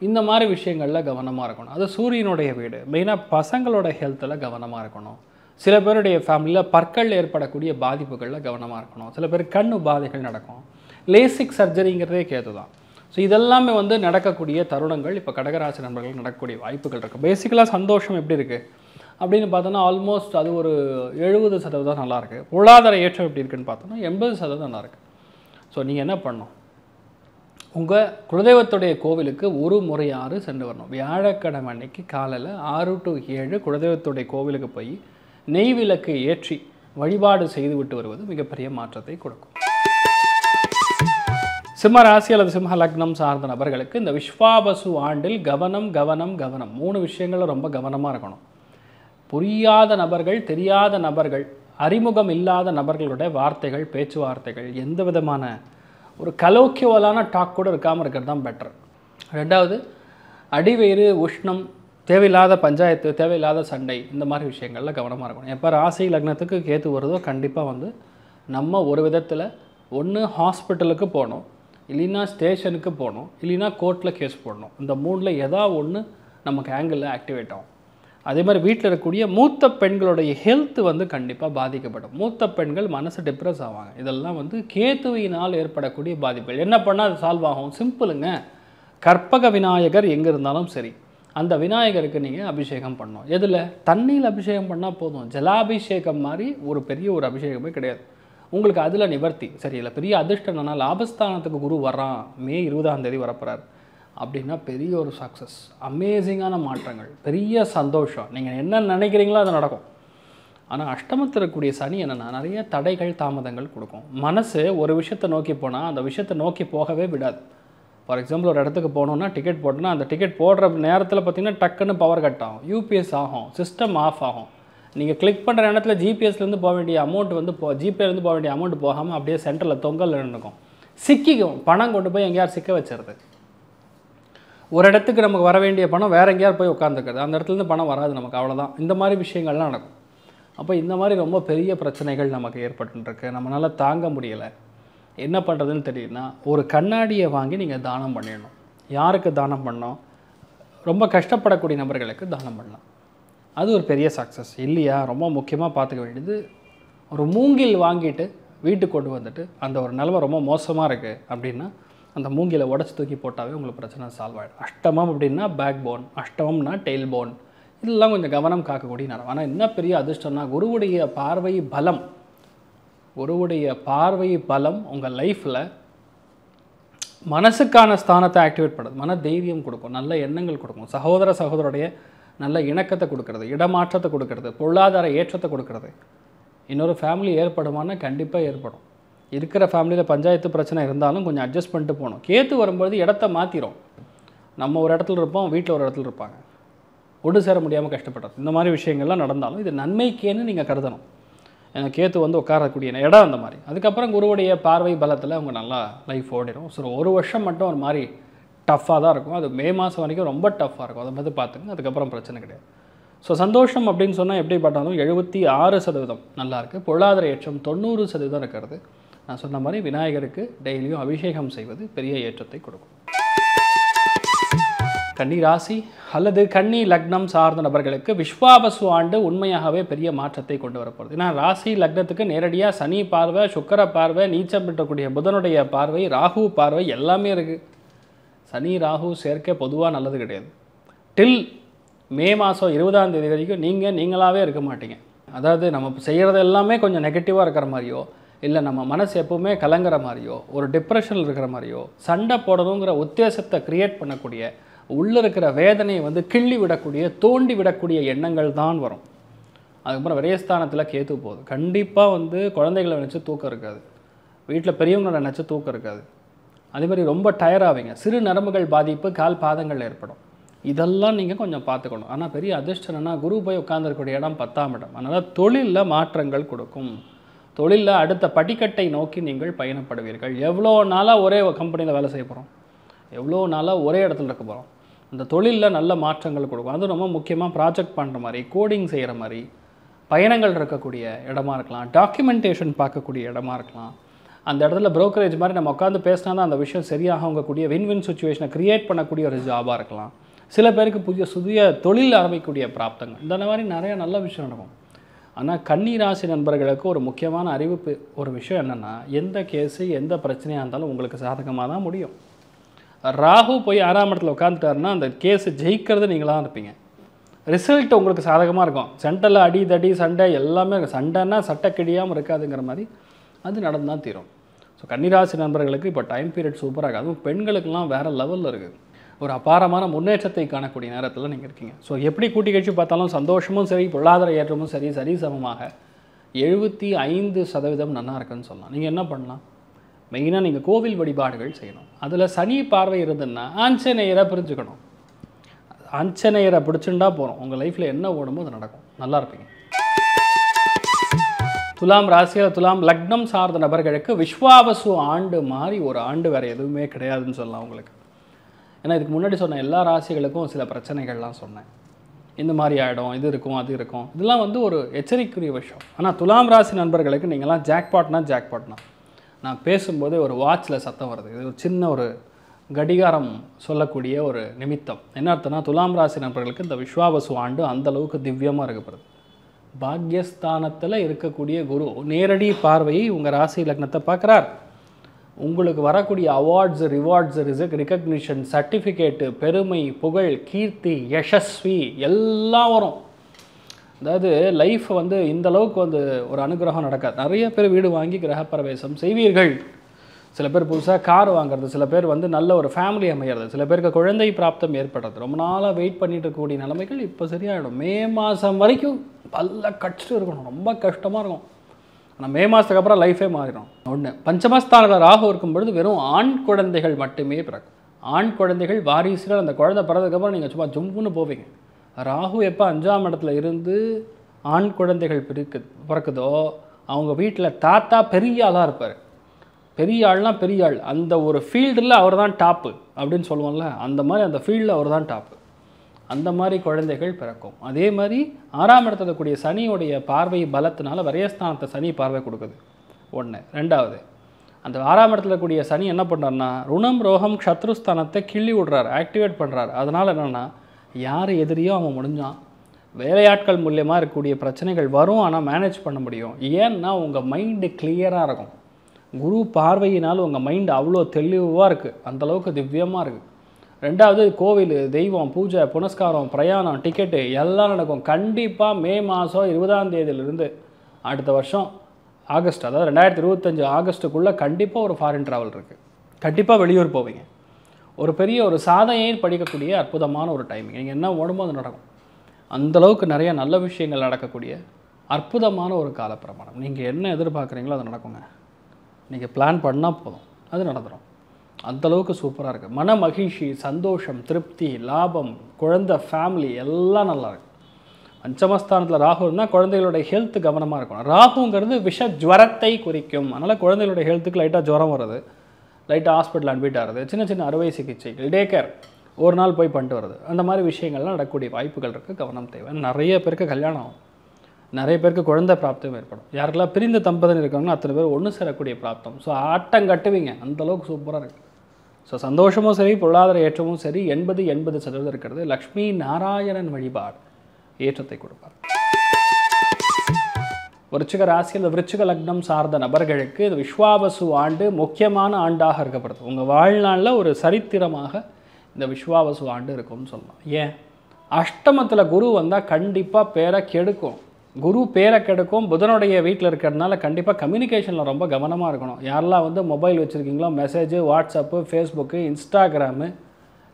இந்த மாதிரி விஷயங்களில் கவனமாக இருக்கணும். அது சூரியனுடைய வீடு. மெயினாக பசங்களோட ஹெல்த்தில் கவனமாக இருக்கணும். சில பேருடைய ஃபேமிலியில் பற்கள் ஏற்படக்கூடிய பாதிப்புகளில் கவனமாக இருக்கணும். சில பேர் கண் உபாதைகள் நடக்கும். லேசிக் சர்ஜரிங்கிறதே கேது தான். ஸோ இதெல்லாமே வந்து நடக்கக்கூடிய தருணங்கள் இப்போ கடகராசி நண்பர்கள் நடக்கக்கூடிய வாய்ப்புகள் இருக்குது. பேசிக்கலாக சந்தோஷம் எப்படி இருக்குது, அப்படின்னு பார்த்தோன்னா ஆல்மோஸ்ட் அது ஒரு 70% நல்லாயிருக்கு. பொருளாதார ஏற்றம் எப்படி இருக்குன்னு பார்த்தோன்னா 80% நல்லாயிருக்கு. ஸோ நீங்கள் என்ன பண்ணணும், உங்கள் குலதெய்வத்துடைய கோவிலுக்கு ஒரு முறையாவது சென்று வரணும். வியாழக்கிழமை அன்னைக்கு காலையில் 6 to 7 குலதெய்வத்துடைய கோவிலுக்கு போய் நெய் விளக்கு ஏற்றி வழிபாடு செய்துவிட்டு வருவது மிகப்பெரிய மாற்றத்தை கொடுக்கும். சிம்ம ராசி அல்லது சிம்ம லக்னம் சார்ந்த நபர்களுக்கு இந்த விஸ்வாவசு ஆண்டில் கவனம் கவனம் கவனம் 3 விஷயங்களும் ரொம்ப கவனமாக இருக்கணும். புரியாத நபர்கள், தெரியாத நபர்கள், அறிமுகம் இல்லாத நபர்களுடைய வார்த்தைகள், பேச்சுவார்த்தைகள், எந்த விதமான ஒரு கலோக்கியவலான டாக் கூட இருக்காமல் இருக்கிறது தான் பெட்டர். ரெண்டாவது, அடிவயிறு, உஷ்ணம், தேவையில்லாத பஞ்சாயத்து, தேவையில்லாத சண்டை, இந்த மாதிரி விஷயங்களில் கவனமாக இருக்கணும். எப்போ ராசி லக்னத்துக்கு கேத்து வருதோ கண்டிப்பாக நம்ம ஒரு விதத்தில் ஒன்று ஹாஸ்பிட்டலுக்கு போகணும், இல்லைன்னா ஸ்டேஷனுக்கு போகணும், இல்லைன்னா கோர்ட்டில் கேஸ் போடணும். இந்த 3ல் ஏதாவது ஒன்று நமக்கு ஆங்கிளில் ஆக்டிவேட் ஆகும். அதே மாதிரி வீட்டில் இருக்கக்கூடிய மூத்த பெண்களுடைய ஹெல்த் கண்டிப்பாக பாதிக்கப்படும். மூத்த பெண்கள் மனசு டிப்ரெஸ் ஆவாங்க. இதெல்லாம் கேத்துவினால் ஏற்படக்கூடிய பாதிப்புகள். என்ன பண்ணால் அது சால்வ் ஆகும்? சிம்பிளுங்க. கற்பக விநாயகர் எங்கே இருந்தாலும் சரி, அந்த விநாயகருக்கு நீங்கள் அபிஷேகம் பண்ணணும். எதில்? தண்ணியில் அபிஷேகம் பண்ணால் போதும். ஜலாபிஷேகம் மாதிரி ஒரு பெரிய ஒரு அபிஷேகமே கிடையாது. உங்களுக்கு அதில் நிவர்த்தி சரி இல்லை. பெரிய அதிர்ஷ்டம் என்னன்னா, லாபஸ்தானத்துக்கு குரு வரான், மே 20ஆம் தேதி வரப்போகிறார் அப்படின்னா பெரிய ஒரு சக்ஸஸ், அமேசிங்கான மாற்றங்கள், பெரிய சந்தோஷம். நீங்கள் என்ன நினைக்கிறீங்களோ அது நடக்கும். ஆனால் அஷ்டமத்தில் இருக்கக்கூடிய சனி என்னென்னா, நிறைய தடைகள், தாமதங்கள் கொடுக்கும். மனசு ஒரு விஷயத்தை நோக்கி போனால் அந்த விஷயத்தை நோக்கி போகவே விடாது. ஃபார் எக்ஸாம்பிள், ஒரு இடத்துக்கு போகணுன்னா டிக்கெட் போட்டோன்னா அந்த டிக்கெட் போடுற நேரத்தில் பார்த்திங்கன்னா டக்குன்னு பவர் கட் ஆகும், யூபிஎஸ் ஆகும், சிஸ்டம் ஆஃப் ஆகும். நீங்கள் கிளிக் பண்ணுற இடத்துல ஜிபிஎஸ்லேருந்து போக வேண்டிய அமௌண்ட் ஜிபேலேருந்து போக வேண்டிய அமௌண்ட் போகாமல் அப்படியே சென்டரில் தொங்கல் இருக்கும், சிக்கிக்கும். பணம் கொண்டு போய் எங்கேயாவது சிக்க வச்சுருது. ஒரு இடத்துக்கு நமக்கு வர வேண்டிய பணம் வேறு எங்கேயாவது போய் உட்காந்துருக்குது, அந்த இடத்துலேருந்து பணம் வராது நமக்கு, அவ்வளோதான். இந்த மாதிரி விஷயங்கள்லாம் நடக்கும். அப்போ இந்த மாதிரி ரொம்ப பெரிய பிரச்சனைகள் நமக்கு ஏற்பட்டுருக்கு. நம்மளால் தாங்க முடியலை, என்ன பண்ணுறதுன்னு தெரியுதுன்னா, ஒரு கண்ணாடியை வாங்கி நீங்கள் தானம் பண்ணிடணும். யாருக்கு தானம் பண்ணோம்? ரொம்ப கஷ்டப்படக்கூடிய நபர்களுக்கு தானம் பண்ணலாம். அது ஒரு பெரிய சக்ஸஸ் இல்லையா? ரொம்ப முக்கியமாக பார்த்துக்க வேண்டியது, ஒரு மூங்கில் வாங்கிட்டு வீட்டுக்கு கொண்டு வந்துட்டு அந்த ஒரு நிலமை ரொம்ப மோசமாக இருக்குது அப்படின்னா அந்த மூங்கிலை உடச்சி தூக்கி போட்டாவே உங்களுக்கு பிரச்சனை சால்வ் ஆகிடும். அஷ்டமம் அப்படின்னா பேக் போன், அஷ்டமம்னா டெயில் போன், இதெல்லாம் கொஞ்சம் கவனம் காக்கக்கூடிய நேரம். ஆனால் என்ன பெரிய அதிர்ஷ்டம்னா, குருவுடைய பார்வை பலம், குருவுடைய பார்வை பலம் உங்கள் லைஃப்பில் மனசுக்கான ஸ்தானத்தை ஆக்டிவேட் பண்ணுறது, மன தைரியம் கொடுக்கும், நல்ல எண்ணங்கள் கொடுக்கும், சகோதர சகோதரோடைய நல்ல இணக்கத்தை கொடுக்கறது, இடமாற்றத்தை கொடுக்கறது, பொருளாதார ஏற்றத்தை கொடுக்கறது. இன்னொரு ஃபேமிலி ஏற்படுமானா கண்டிப்பாக ஏற்படும். இருக்கிற ஃபேமிலியில் பஞ்சாயத்து பிரச்சனை இருந்தாலும் கொஞ்சம் அட்ஜஸ்ட் பண்ணிட்டு போகணும். கேத்து வரும்போது இடத்த மாற்றிடும். நம்ம ஒரு இடத்துல இருப்போம், வீட்டில் ஒரு இடத்துல இருப்பாங்க, ஒன்று சேர முடியாமல் கஷ்டப்படுறது. இந்த மாதிரி விஷயங்கள்லாம் நடந்தாலும் இது நன்மைக்கேன்னு நீங்கள் கருதணும். எனக்கு கேத்து உட்காரக்கூடிய இடம் அந்த மாதிரி. அதுக்கப்புறம் குருவுடைய பார்வை பலத்தில் அவங்க நல்லா லைஃப் ஓடிடும். ஸோ ஒரு வருஷம் மட்டும் ஒரு மாதிரி டஃப்பாக தான் இருக்கும். அது மே மாதம் வரைக்கும் ரொம்ப டஃப்பாக இருக்கும். அதை பற்றி பார்த்துங்க, அதுக்கப்புறம் பிரச்சனை கிடையாது. ஸோ சந்தோஷம் அப்படின்னு சொன்னால் எப்படி பார்த்தாலும் 76% நல்லாயிருக்கு. பொருளாதார ஏற்றம் 90% இருக்கிறது. நான் சொன்ன மாதிரி விநாயகருக்கு டெய்லியும் அபிஷேகம் செய்வது பெரிய ஏற்றத்தை கொடுக்கும். கன்னி ராசி அல்லது கன்னி லக்னம் சார்ந்த நபர்களுக்கு விஸ்வாவசு ஆண்டு உண்மையாகவே பெரிய மாற்றத்தை கொண்டு வரப்போகிறது. ஏன்னா ராசி லக்னத்துக்கு நேரடியாக சனி பார்வை, சுக்கிர பார்வை, நீச்சம் பெற்றக்கூடிய புதனுடைய பார்வை, ராகு பார்வை எல்லாமே இருக்குது. சனி ராகு சேர்க்கை பொதுவாக நல்லது கிடையாது. டில் மே மாதம் 20ஆம் தேதி வரைக்கும் நீங்களாகவே இருக்க மாட்டீங்க. அதாவது நம்ம செய்கிறது எல்லாமே கொஞ்சம் நெகட்டிவாக இருக்கிற மாதிரியோ, இல்லை நம்ம மனசு எப்பவுமே கலங்குற மாதிரியோ, ஒரு டிப்ரெஷனில் இருக்கிற மாதிரியோ, சண்டை போடணுங்கிற உத்தேசத்தை க்ரியேட் பண்ணக்கூடிய, உள்ளே இருக்கிற வேதனையை கிள்ளி விடக்கூடிய, தோண்டி விடக்கூடிய எண்ணங்கள் தான் வரும். அதுக்கப்புறம் விரயஸ்தானத்தில் கேத்து போகுது. கண்டிப்பாக குழந்தைகளை நினச்சி தூக்கம் இருக்காது, வீட்டில் பெரியவங்களை நினச்சி தூக்கம் இருக்காது. அதேமாதிரி ரொம்ப டயர் ஆவீங்க, சிறு நரம்புகள் பாதிப்பு, கால் பாதங்கள் ஏற்படும். இதெல்லாம் நீங்கள் கொஞ்சம் பார்த்துக்கணும். ஆனால் பெரிய அதிர்ஷ்டம் என்னன்னா, குரு போய் உட்கார்ந்துருக்கூடிய இடம் 10ஆம் இடம். அதனால் தொழிலில் மாற்றங்கள் கொடுக்கும். தொழிலில் அடுத்த படிக்கட்டை நோக்கி நீங்கள் பயணப்படுவீர்கள். எவ்வளோ நாளாக ஒரே கம்பெனியில் வேலை செய்ய போகிறோம், எவ்வளோ நாளாக ஒரே இடத்துல இருக்க போகிறோம். அந்த தொழிலில் நல்ல மாற்றங்கள் கொடுக்கும். அது ரொம்ப முக்கியமாக ப்ராஜெக்ட் பண்ணுற மாதிரி, கோடிங் செய்கிற மாதிரி, பயணங்கள் இருக்கக்கூடிய இடமா இருக்கலாம், டாக்குமெண்டேஷன் பார்க்கக்கூடிய இடமா இருக்கலாம். அந்த இடத்துல ப்ரோக்கரேஜ் மாதிரி நம்ம உட்காந்து பேசினா தான் அந்த விஷயம் சரியாகக்கூடிய வின்-வின் சுச்சுவேஷனை க்ரியேட் பண்ணக்கூடிய ஒரு ஜாபாக இருக்கலாம். சில பேருக்கு புதிய தொழில் ஆரம்பிக்கக்கூடிய பிராப்தங்கள், இந்த மாதிரி நிறைய நல்ல விஷயம் நடக்கும். ஆனால் கன்னி ராசி நண்பர்களுக்கு ஒரு முக்கியமான அறிவிப்பு, ஒரு விஷயம் என்னென்னா, எந்த கேஸு எந்த பிரச்சனையாக இருந்தாலும் உங்களுக்கு சாதகமாக தான் முடியும். ராகு போய் 6ஆம் இடத்துல உட்காந்துட்டாருன்னா அந்த கேஸு ஜெயிக்கிறது நீங்களாக இருப்பீங்க. ரிசல்ட் உங்களுக்கு சாதகமாக இருக்கும். சென்டரில் அடி தடி சண்டை எல்லாமே இருக்கும். சண்டைன்னா சட்டை கிடியாமல் இருக்காதுங்கிற மாதிரி அது நடந்து தான் தீரும். ஸோ கன்னிராசி நண்பர்களுக்கு இப்போ டைம் பீரியட் சூப்பராக இருக்குது. அதுவும் பெண்களுக்கெல்லாம் வேறு லெவலில் இருக்குது. ஒரு அபாரமான முன்னேற்றத்தை காணக்கூடிய நேரத்தில் நீங்கள் இருக்கீங்க. ஸோ எப்படி கூட்டி கழிச்சு பார்த்தாலும் சந்தோஷமும் சரி, பொருளாதார ஏற்றமும் சரி, சரிசமமாக 75% நல்லா இருக்குன்னு சொல்லலாம். நீங்கள் என்ன பண்ணலாம்? மெயினாக நீங்கள் கோவில் வழிபாடுகள் செய்யணும். அதில் சனி பார்வை இருந்ததுன்னா ஆஞ்சநேயரை பிரிஞ்சுக்கணும். ஆஞ்சநேயரை பிடிச்சுட்டா போகிறோம். உங்கள் லைஃப்பில் என்ன ஓடுமோ அது நடக்கும். நல்லா இருப்பீங்க. துலாம் ராசியில் துலாம் லக்னம் சார்ந்த நபர்களுக்கு விஸ்வாவசு ஆண்டு மாதிரி ஒரு ஆண்டு வேறு எதுவுமே கிடையாதுன்னு சொல்லலாம் உங்களுக்கு. ஏன்னா இதுக்கு முன்னாடி சொன்ன எல்லா ராசிகளுக்கும் சில பிரச்சனைகள்லாம் சொன்னேன். இந்த மாதிரி ஆகிடும், இது இருக்கும், அது இருக்கும். இதெல்லாம் வந்து ஒரு எச்சரிக்கைக்குரிய விஷயம். ஆனால் துலாம் ராசி நண்பர்களுக்கு நீங்கள்லாம் ஜாக்பாட்னா நான் பேசும்போதே ஒரு வாட்சில் சத்தம் வருது. இது ஒரு சின்ன ஒரு கடிகாரம் சொல்லக்கூடிய ஒரு நிமித்தம். என்ன அர்த்தம்னா, துலாம் ராசி நண்பர்களுக்கு இந்த விஸ்வாவசு ஆண்டு அந்தளவுக்கு திவ்யமாக இருக்கப்படுது. பாக்யஸ்தானத்தில் இருக்கக்கூடிய குரு நேரடி பார்வையை உங்கள் ராசி லக்னத்தை பார்க்குறார். உங்களுக்கு வரக்கூடிய அவார்ட்ஸு, ரிவார்ட்ஸு, ரிகக்னிஷன், சர்டிஃபிகேட்டு, பெருமை, புகழ், கீர்த்தி, யசஸ்வி எல்லாம் வரும். அதாவது லைஃப் வந்து இந்த அளவுக்கு வந்து ஒரு அனுகிரகம் நடக்காது. நிறைய பேர் வீடு வாங்கி கிரகப்பிரவேசம் செய்வீர்கள். சில பேர் புதுசாக கார் வாங்குறது, சில பேர் வந்து நல்ல ஒரு ஃபேமிலி அமைகிறது, சில பேருக்கு குழந்தை பிராப்தம் ஏற்படுறது. ரொம்ப நாளாக வெயிட் பண்ணிட்டு இருக்கக்கூடிய நிலைமைகள் இப்போ சரியாயிடும். மே மாதம் வரைக்கும் பல்ல கஷ்டம் இருக்கணும், ரொம்ப கஷ்டமாக இருக்கும். ஆனால் மே மாதத்துக்கு அப்புறம் லைஃபே மாறிடும். ஒன்று, பஞ்சமஸ்தானத்தில் ராகு இருக்கும் பொழுது வெறும் ஆண் குழந்தைகள் மட்டுமே பிறக்கும். ஆண் குழந்தைகள் வாரிசுகள். அந்த குழந்தை பிறந்ததுக்கப்புறம் நீங்கள் சும்மா ஜும்புன்னு போவீங்க. ராகு எப்போ 5ஆம் இடத்துல இருந்து ஆண் குழந்தைகள் பிறக்குதோ அவங்க வீட்டில் தாத்தா பெரிய ஆளாக இருப்பார். பெரிய ஆள்னா பெரிய ஆள். அந்த ஒரு ஃபீல்டில் அவர் தான் டாப்பு அப்படின்னு சொல்லுவோம்ல, அந்த மாதிரி அந்த ஃபீல்டில் அவர் தான் டாப்பு. அந்த மாதிரி குழந்தைகள் பிறக்கும். அதே மாதிரி 6ஆம் இடத்துல கூடிய சனியுடைய பார்வை பலத்தினால விரயஸ்தானத்தை சனி பார்வை கொடுக்குது. ஒன்று. ரெண்டாவது, அந்த 6ஆம் இடத்துல கூடிய சனி என்ன பண்ணுறாருன்னா ருணம் ரோகம் சத்ருஸ்தானத்தை கிள்ளி விடுறாரு, ஆக்டிவேட் பண்ணுறாரு. அதனால் என்னென்னா யார் எதிரியோ அவன் முடிஞ்சான். வேலையாட்கள் மூலியமாக இருக்கக்கூடிய பிரச்சனைகள் வரும், ஆனால் மேனேஜ் பண்ண முடியும். ஏன்னா உங்கள் மைண்டு கிளியராக இருக்கும். குரு பார்வையினால் உங்கள் மைண்டு அவ்வளோ தெளிவாக இருக்குது, அந்தளவுக்கு திவ்யமாக இருக்குது. ரெண்டாவது, கோவில், தெய்வம், பூஜை, புனஸ்காரம், பிரயாணம், டிக்கெட்டு எல்லாம் நடக்கும். கண்டிப்பாக மே மாதம் 20ஆம் தேதியிலிருந்து அடுத்த வருஷம் ஆகஸ்ட், அதாவது 2025 ஆகஸ்ட்டுக்குள்ளே கண்டிப்பாக ஒரு ஃபாரின் ட்ராவல் இருக்குது. கண்டிப்பாக வெளியூர் போவீங்க. ஒரு பெரிய ஒரு சாதனையை படிக்கக்கூடிய அற்புதமான ஒரு டைமிங். நீங்கள் என்ன ஓடுமோ அது நடக்கும். அந்தளவுக்கு நிறைய நல்ல விஷயங்கள் நடக்கக்கூடிய அற்புதமான ஒரு காலப்பிரமாணம். நீங்கள் என்ன எதிர்பார்க்குறீங்களோ அது நடக்குங்க. நீங்கள் பிளான் பண்ணால் போதும், அது நடந்துடும். அந்தளவுக்கு சூப்பராக இருக்குது. மன மகிழ்ச்சி, சந்தோஷம், திருப்தி, லாபம், குழந்தை, ஃபேமிலி எல்லாம் நல்லாயிருக்கு. பஞ்சமஸ்தானத்தில் ராகு இருந்தால் குழந்தைகளுடைய ஹெல்த் கவனமாக இருக்கணும். ராகுங்கிறது விஷ ஜுவரத்தை குறிக்கும். அதனால் குழந்தைகளுடைய ஹெல்த்துக்கு லைட்டாக ஜுரம் வருது, லைட்டாக ஹாஸ்பிட்டல் அட்மிட் ஆகிறது, சின்ன சின்ன அறுவை சிகிச்சைகள், டே கேர் ஒரு நாள் போய் பண்ணிட்டு வருது, அந்த மாதிரி விஷயங்கள்லாம் நடக்கக்கூடிய வாய்ப்புகள் இருக்குது. கவனம் தேவை. நிறைய பேருக்கு கல்யாணம் ஆகும், நிறைய பேருக்கு குழந்தை பிராப்தம் ஏற்படும். யாருக்கெல்லாம் பிரிந்த தம்பதிகள் இருக்காங்கன்னா அத்தனை பேர் ஒன்று சேரக்கூடிய பிராப்தம். ஸோ ஆட்டம் கட்டுவீங்க, அந்தளவுக்கு சூப்பராக இருக்குது. ஸோ சந்தோஷமும் சரி, பொருளாதார ஏற்றமும் சரி 80% இருக்கிறது. லக்ஷ்மி நாராயணன் வழிபாடு ஏற்றத்தை கொடுப்பார். விருச்சிக ராசியில் விருச்சிக லக்னம் சார்ந்த நபர்களுக்கு இது விஸ்வாவசு ஆண்டு முக்கியமான ஆண்டாக இருக்கப்படுது. உங்கள் வாழ்நாளில் ஒரு சரித்திரமாக இந்த விஸ்வாவசு ஆண்டு இருக்கும்னு சொல்லலாம். ஏன்? அஷ்டமத்தில் குரு வந்தால் கண்டிப்பாக பேரை கெடுக்கும். குரு பேரை கெடுக்கும். புதனுடைய வீட்டில் இருக்கிறதுனால கண்டிப்பாக கம்யூனிகேஷனில் ரொம்ப கவனமாக இருக்கணும். யாரெல்லாம் வந்து மொபைல் வச்சுருக்கீங்களோ message, WhatsApp, Facebook, Instagram,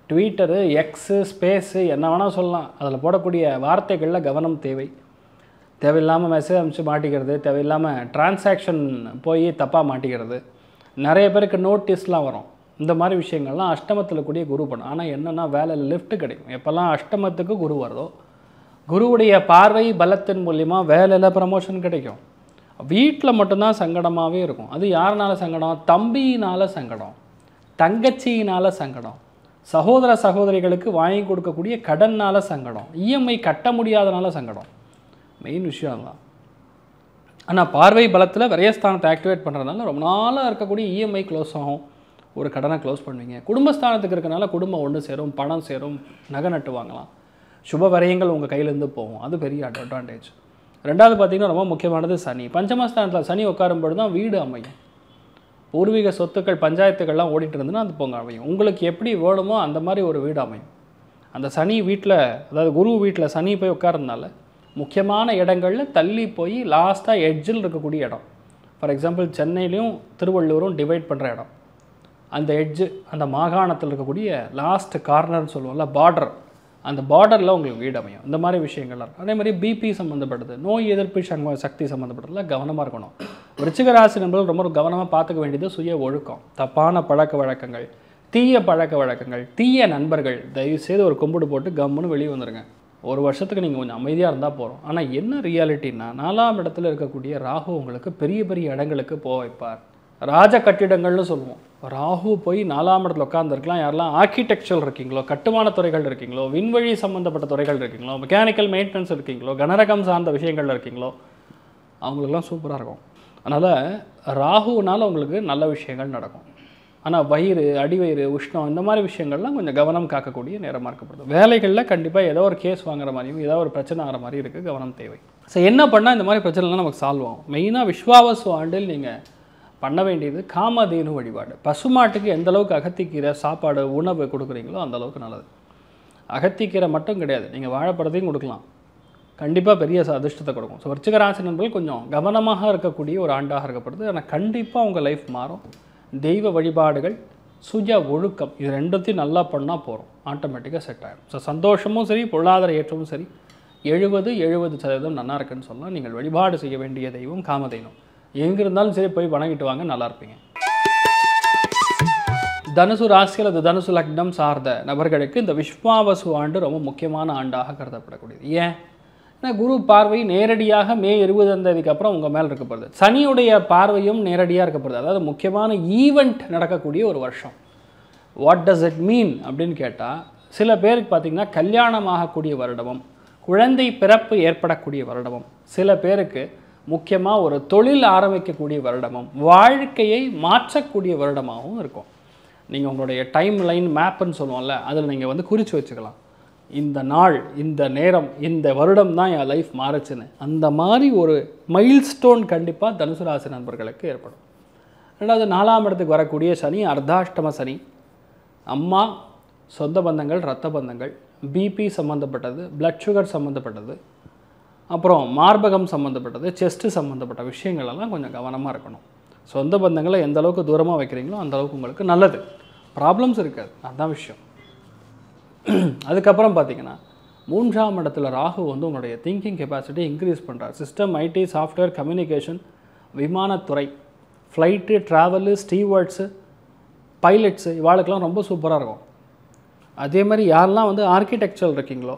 Twitter, X, space என்ன வேணால் சொல்லலாம். அதில் போடக்கூடிய வார்த்தைகளில் கவனம் தேவை. தேவையில்லாமல் மெசேஜ் அனுப்பிச்சு மாட்டிக்கிறது, தேவையில்லாமல் டிரான்சாக்ஷன் போய் தப்பாக மாட்டிக்கிறது, நிறைய பேருக்கு நோட்டீஸ்லாம் வரும். இந்த மாதிரி விஷயங்கள்லாம் அஷ்டமத்தில் கூடிய குரு பண்ணும். ஆனால் என்னென்னா வேலையில் லிஃப்ட் கிடைக்கும். எப்போல்லாம் அஷ்டமத்துக்கு குரு வருதோ குருவுடைய பார்வை பலத்தின் மூலிமா வேலையில் ப்ரமோஷன் கிடைக்கும். வீட்டில் மட்டும்தான் சங்கடமாகவே இருக்கும். அது யாருனால சங்கடம்? தம்பியினால் சங்கடம், தங்கச்சியினால் சங்கடம், சகோதர சகோதரிகளுக்கு வாங்கி கொடுக்கக்கூடிய கடனால் சங்கடம், இஎம்ஐ கட்ட முடியாதனால சங்கடம். மெயின் விஷயம் தான். ஆனால் பார்வை பலத்தில் விரயஸ்தானத்தை ஆக்டிவேட் பண்ணுறதுனால ரொம்ப நாளாக இருக்கக்கூடிய இஎம்ஐ க்ளோஸ் ஆகும், ஒரு கடனை க்ளோஸ் பண்ணுவீங்க. குடும்பஸ்தானத்துக்கு இருக்கனால குடும்பம் ஒன்று சேரும், பணம் சேரும், நகை நட்டு வாங்கலாம், சுப விரயங்கள் உங்கள் கையிலேருந்து போகும். அது பெரிய அட்வான்டேஜ். ரெண்டாவது பார்த்திங்கன்னா ரொம்ப முக்கியமானது சனி. பஞ்சமஸ்தானத்தில் சனி உட்காரும்போது தான் வீடு அமையும். பூர்வீக சொத்துக்கள், பஞ்சாயத்துக்கள்லாம் ஓடிட்டு இருந்துன்னா அது பொங்க அமையும். உங்களுக்கு எப்படி வேணுமோ அந்த மாதிரி ஒரு வீடு அமையும். அந்த சனி வீட்டில், அதாவது குரு வீட்டில் சனி போய் உட்கார்றதுனால முக்கியமான இடங்களில் தள்ளி போய் லாஸ்ட்டாக எட்ஜில் இருக்கக்கூடிய இடம். ஃபார் எக்ஸாம்பிள் சென்னையிலையும் திருவள்ளூரும் டிவைட் பண்ணுற இடம், அந்த எட்ஜு, அந்த மாகாணத்தில் இருக்கக்கூடிய லாஸ்ட் கார்னர்னு சொல்லுவோம்ல, பார்டர், அந்த பார்டரில் உங்களுக்கு வீடு அமையும். இந்த மாதிரி விஷயங்கள்லாம் இருக்கும். அதே மாதிரி பிபி சம்மந்தப்பட்டது, நோய் எதிர்ப்பு சக்தி சம்மந்தப்பட்டதுல கவனமாக இருக்கணும். விருச்சிக ராசி நண்பர்கள் ரொம்ப கவனமாக பார்த்துக்க வேண்டியது சுய ஒழுக்கம், தப்பான பழக்க வழக்கங்கள், தீய பழக்க வழக்கங்கள், தீய நண்பர்கள். தயவுசெய்து ஒரு கும்பிடு போட்டு கம்முன்னு வெளியே வந்துடுங்க. ஒரு வருஷத்துக்கு நீங்கள் கொஞ்சம் அமைதியாக இருந்தால் போகிறோம். ஆனால் என்ன ரியாலிட்டின்னா, 4ஆம் இடத்துல இருக்கக்கூடிய ராகு உங்களுக்கு பெரிய பெரிய இடங்களுக்கு போக வைப்பார். ராஜ கட்டிடங்கள்னு சொல்லுவோம். ராகு போய் 4ஆம் இடத்துல உட்காந்துருக்கலாம். யாரெல்லாம் ஆர்கிடெக்சர் இருக்கீங்களோ, கட்டுமான துறைகள் இருக்கீங்களோ, விண்வெளி சம்மந்தப்பட்ட துறைகள் இருக்கீங்களோ, மெக்கானிக்கல் மெயின்டெனன்ஸ் இருக்கீங்களோ, கனரகம் சார்ந்த விஷயங்கள் இருக்கீங்களோ, அவங்களுக்குலாம் சூப்பராக இருக்கும். அதனால் ராகுனால் உங்களுக்கு நல்ல விஷயங்கள் நடக்கும். ஆனால் வயிறு, அடிவயிறு, உஷ்ணம், இந்த மாதிரி விஷயங்கள்லாம் கொஞ்சம் கவனம் காக்கக்கூடிய நேரமாக இருக்கப்படுது. வேலைகளில் கண்டிப்பாக ஏதோ ஒரு கேஸ் வாங்குற மாதிரியும் ஏதோ ஒரு பிரச்சனை ஆகிற மாதிரி இருக்குது, கவனம் தேவை. ஸோ என்ன பண்ணால் இந்த மாதிரி பிரச்சனைலாம் நமக்கு சால்வ் ஆகும்? மெயினாக விஸ்வாவசு ஆண்டில் நீங்கள் பண்ண வேண்டியது காமதேனு வழிபாடு. பசுமாட்டுக்கு எந்த அளவுக்கு அகத்திக்கீரை சாப்பாடு உணவு கொடுக்குறீங்களோ அந்த அளவுக்கு நல்லது. அகத்திக்கீரை மட்டும் கிடையாது, நீங்கள் வாழைப்பழத்தையும் கொடுக்கலாம், கண்டிப்பாக பெரிய அதிர்ஷ்டத்தை கொடுக்கும். ஸோ விருச்சிக ராசி நண்பர்கள் கொஞ்சம் கவனமாக இருக்கக்கூடிய ஒரு ஆண்டாக இருக்கப்படுது. ஆனால் கண்டிப்பாக உங்கள் லைஃப் மாறும். தெய்வ வழிபாடுகள், சுய ஒழுக்கம், இது ரெண்டுத்தையும் நல்லா பண்ணால் போகிறோம், ஆட்டோமேட்டிக்காக செட் ஆகிடும். ஸோ சந்தோஷமும் சரி, பொருளாதார ஏற்றமும் சரி 70% நல்லா இருக்குன்னு சொல்லலாம். நீங்கள் வழிபாடு செய்ய வேண்டிய தெய்வம் காமதேனு. எங்கே இருந்தாலும் சரி போய் வணங்கிட்டு வாங்க, நல்லா இருப்பீங்க. தனுசு ராசி அல்லது தனுசு லக்னம் சார்ந்த நபர்களுக்கு இந்த விஸ்வாவசு ஆண்டு ரொம்ப முக்கியமான ஆண்டாக கருதப்படக்கூடியது. ஏன்? ஏன்னா குரு பார்வை நேரடியாக மே 20 அப்புறம் உங்கள் மேலே இருக்கப்படுது. சனியுடைய பார்வையும் நேரடியாக இருக்கப்படுது. அதாவது முக்கியமான ஈவெண்ட் நடக்கக்கூடிய ஒரு வருஷம். வாட் டஸ் இட் மீன் அப்படின்னு கேட்டால், சில பேருக்கு பார்த்திங்கன்னா கல்யாணம் ஆகக்கூடிய வருடமும், குழந்தை பிறப்பு ஏற்படக்கூடிய வருடமும், சில பேருக்கு முக்கியமாக ஒரு தொழில் ஆரம்பிக்கக்கூடிய வருடமும், வாழ்க்கையை மாற்றக்கூடிய வருடமாகவும் இருக்கும். நீங்கள் உங்களுடைய டைம் லைன் மேப்புன்னு சொல்லுவோம்ல, அதில் நீங்கள் வந்து குறித்து வச்சுக்கலாம். இந்த நாள், இந்த நேரம், இந்த வருடம் தான் என் லைஃப் மாறுச்சுன்னு. அந்த மாதிரி ஒரு மைல்ஸ்டோன் கண்டிப்பாக தனுசு ராசி நண்பர்களுக்கு ஏற்படும். ரெண்டாவது, 4ஆம் இடத்துக்கு வரக்கூடிய சனி அர்த்தாஷ்டம சனி. அம்மா, சொந்த பந்தங்கள், இரத்த பந்தங்கள், பிபி சம்மந்தப்பட்டது, பிளட் சுகர் சம்மந்தப்பட்டது, அப்புறம் மார்பகம் சம்மந்தப்பட்டது, செஸ்ட்டு சம்மந்தப்பட்ட விஷயங்களெல்லாம் கொஞ்சம் கவனமாக இருக்கணும். சொந்த பந்தங்களை எந்த அளவுக்கு தூரமாக வைக்கிறீங்களோ அந்த அளவுக்கு உங்களுக்கு நல்லது, ப்ராப்ளம்ஸ் இருக்காது, அதுதான் விஷயம். அதுக்கப்புறம் பார்த்தீங்கன்னா 3ஆம் இடத்துல ராகு வந்து உங்களுடைய திங்கிங் கெப்பாசிட்டி இன்க்ரீஸ் பண்ணுறார். சிஸ்டம், ஐடி, சாஃப்ட்வேர், கம்யூனிகேஷன், விமானத்துறை, ஃப்ளைட்டு, ட்ராவலு, ஸ்டீவர்ட்ஸு, பைலட்ஸு, இவாளுக்கெல்லாம் ரொம்ப சூப்பராக இருக்கும். அதே மாதிரி யாரெல்லாம் வந்து ஆர்கிடெக்சர் இருக்கீங்களோ,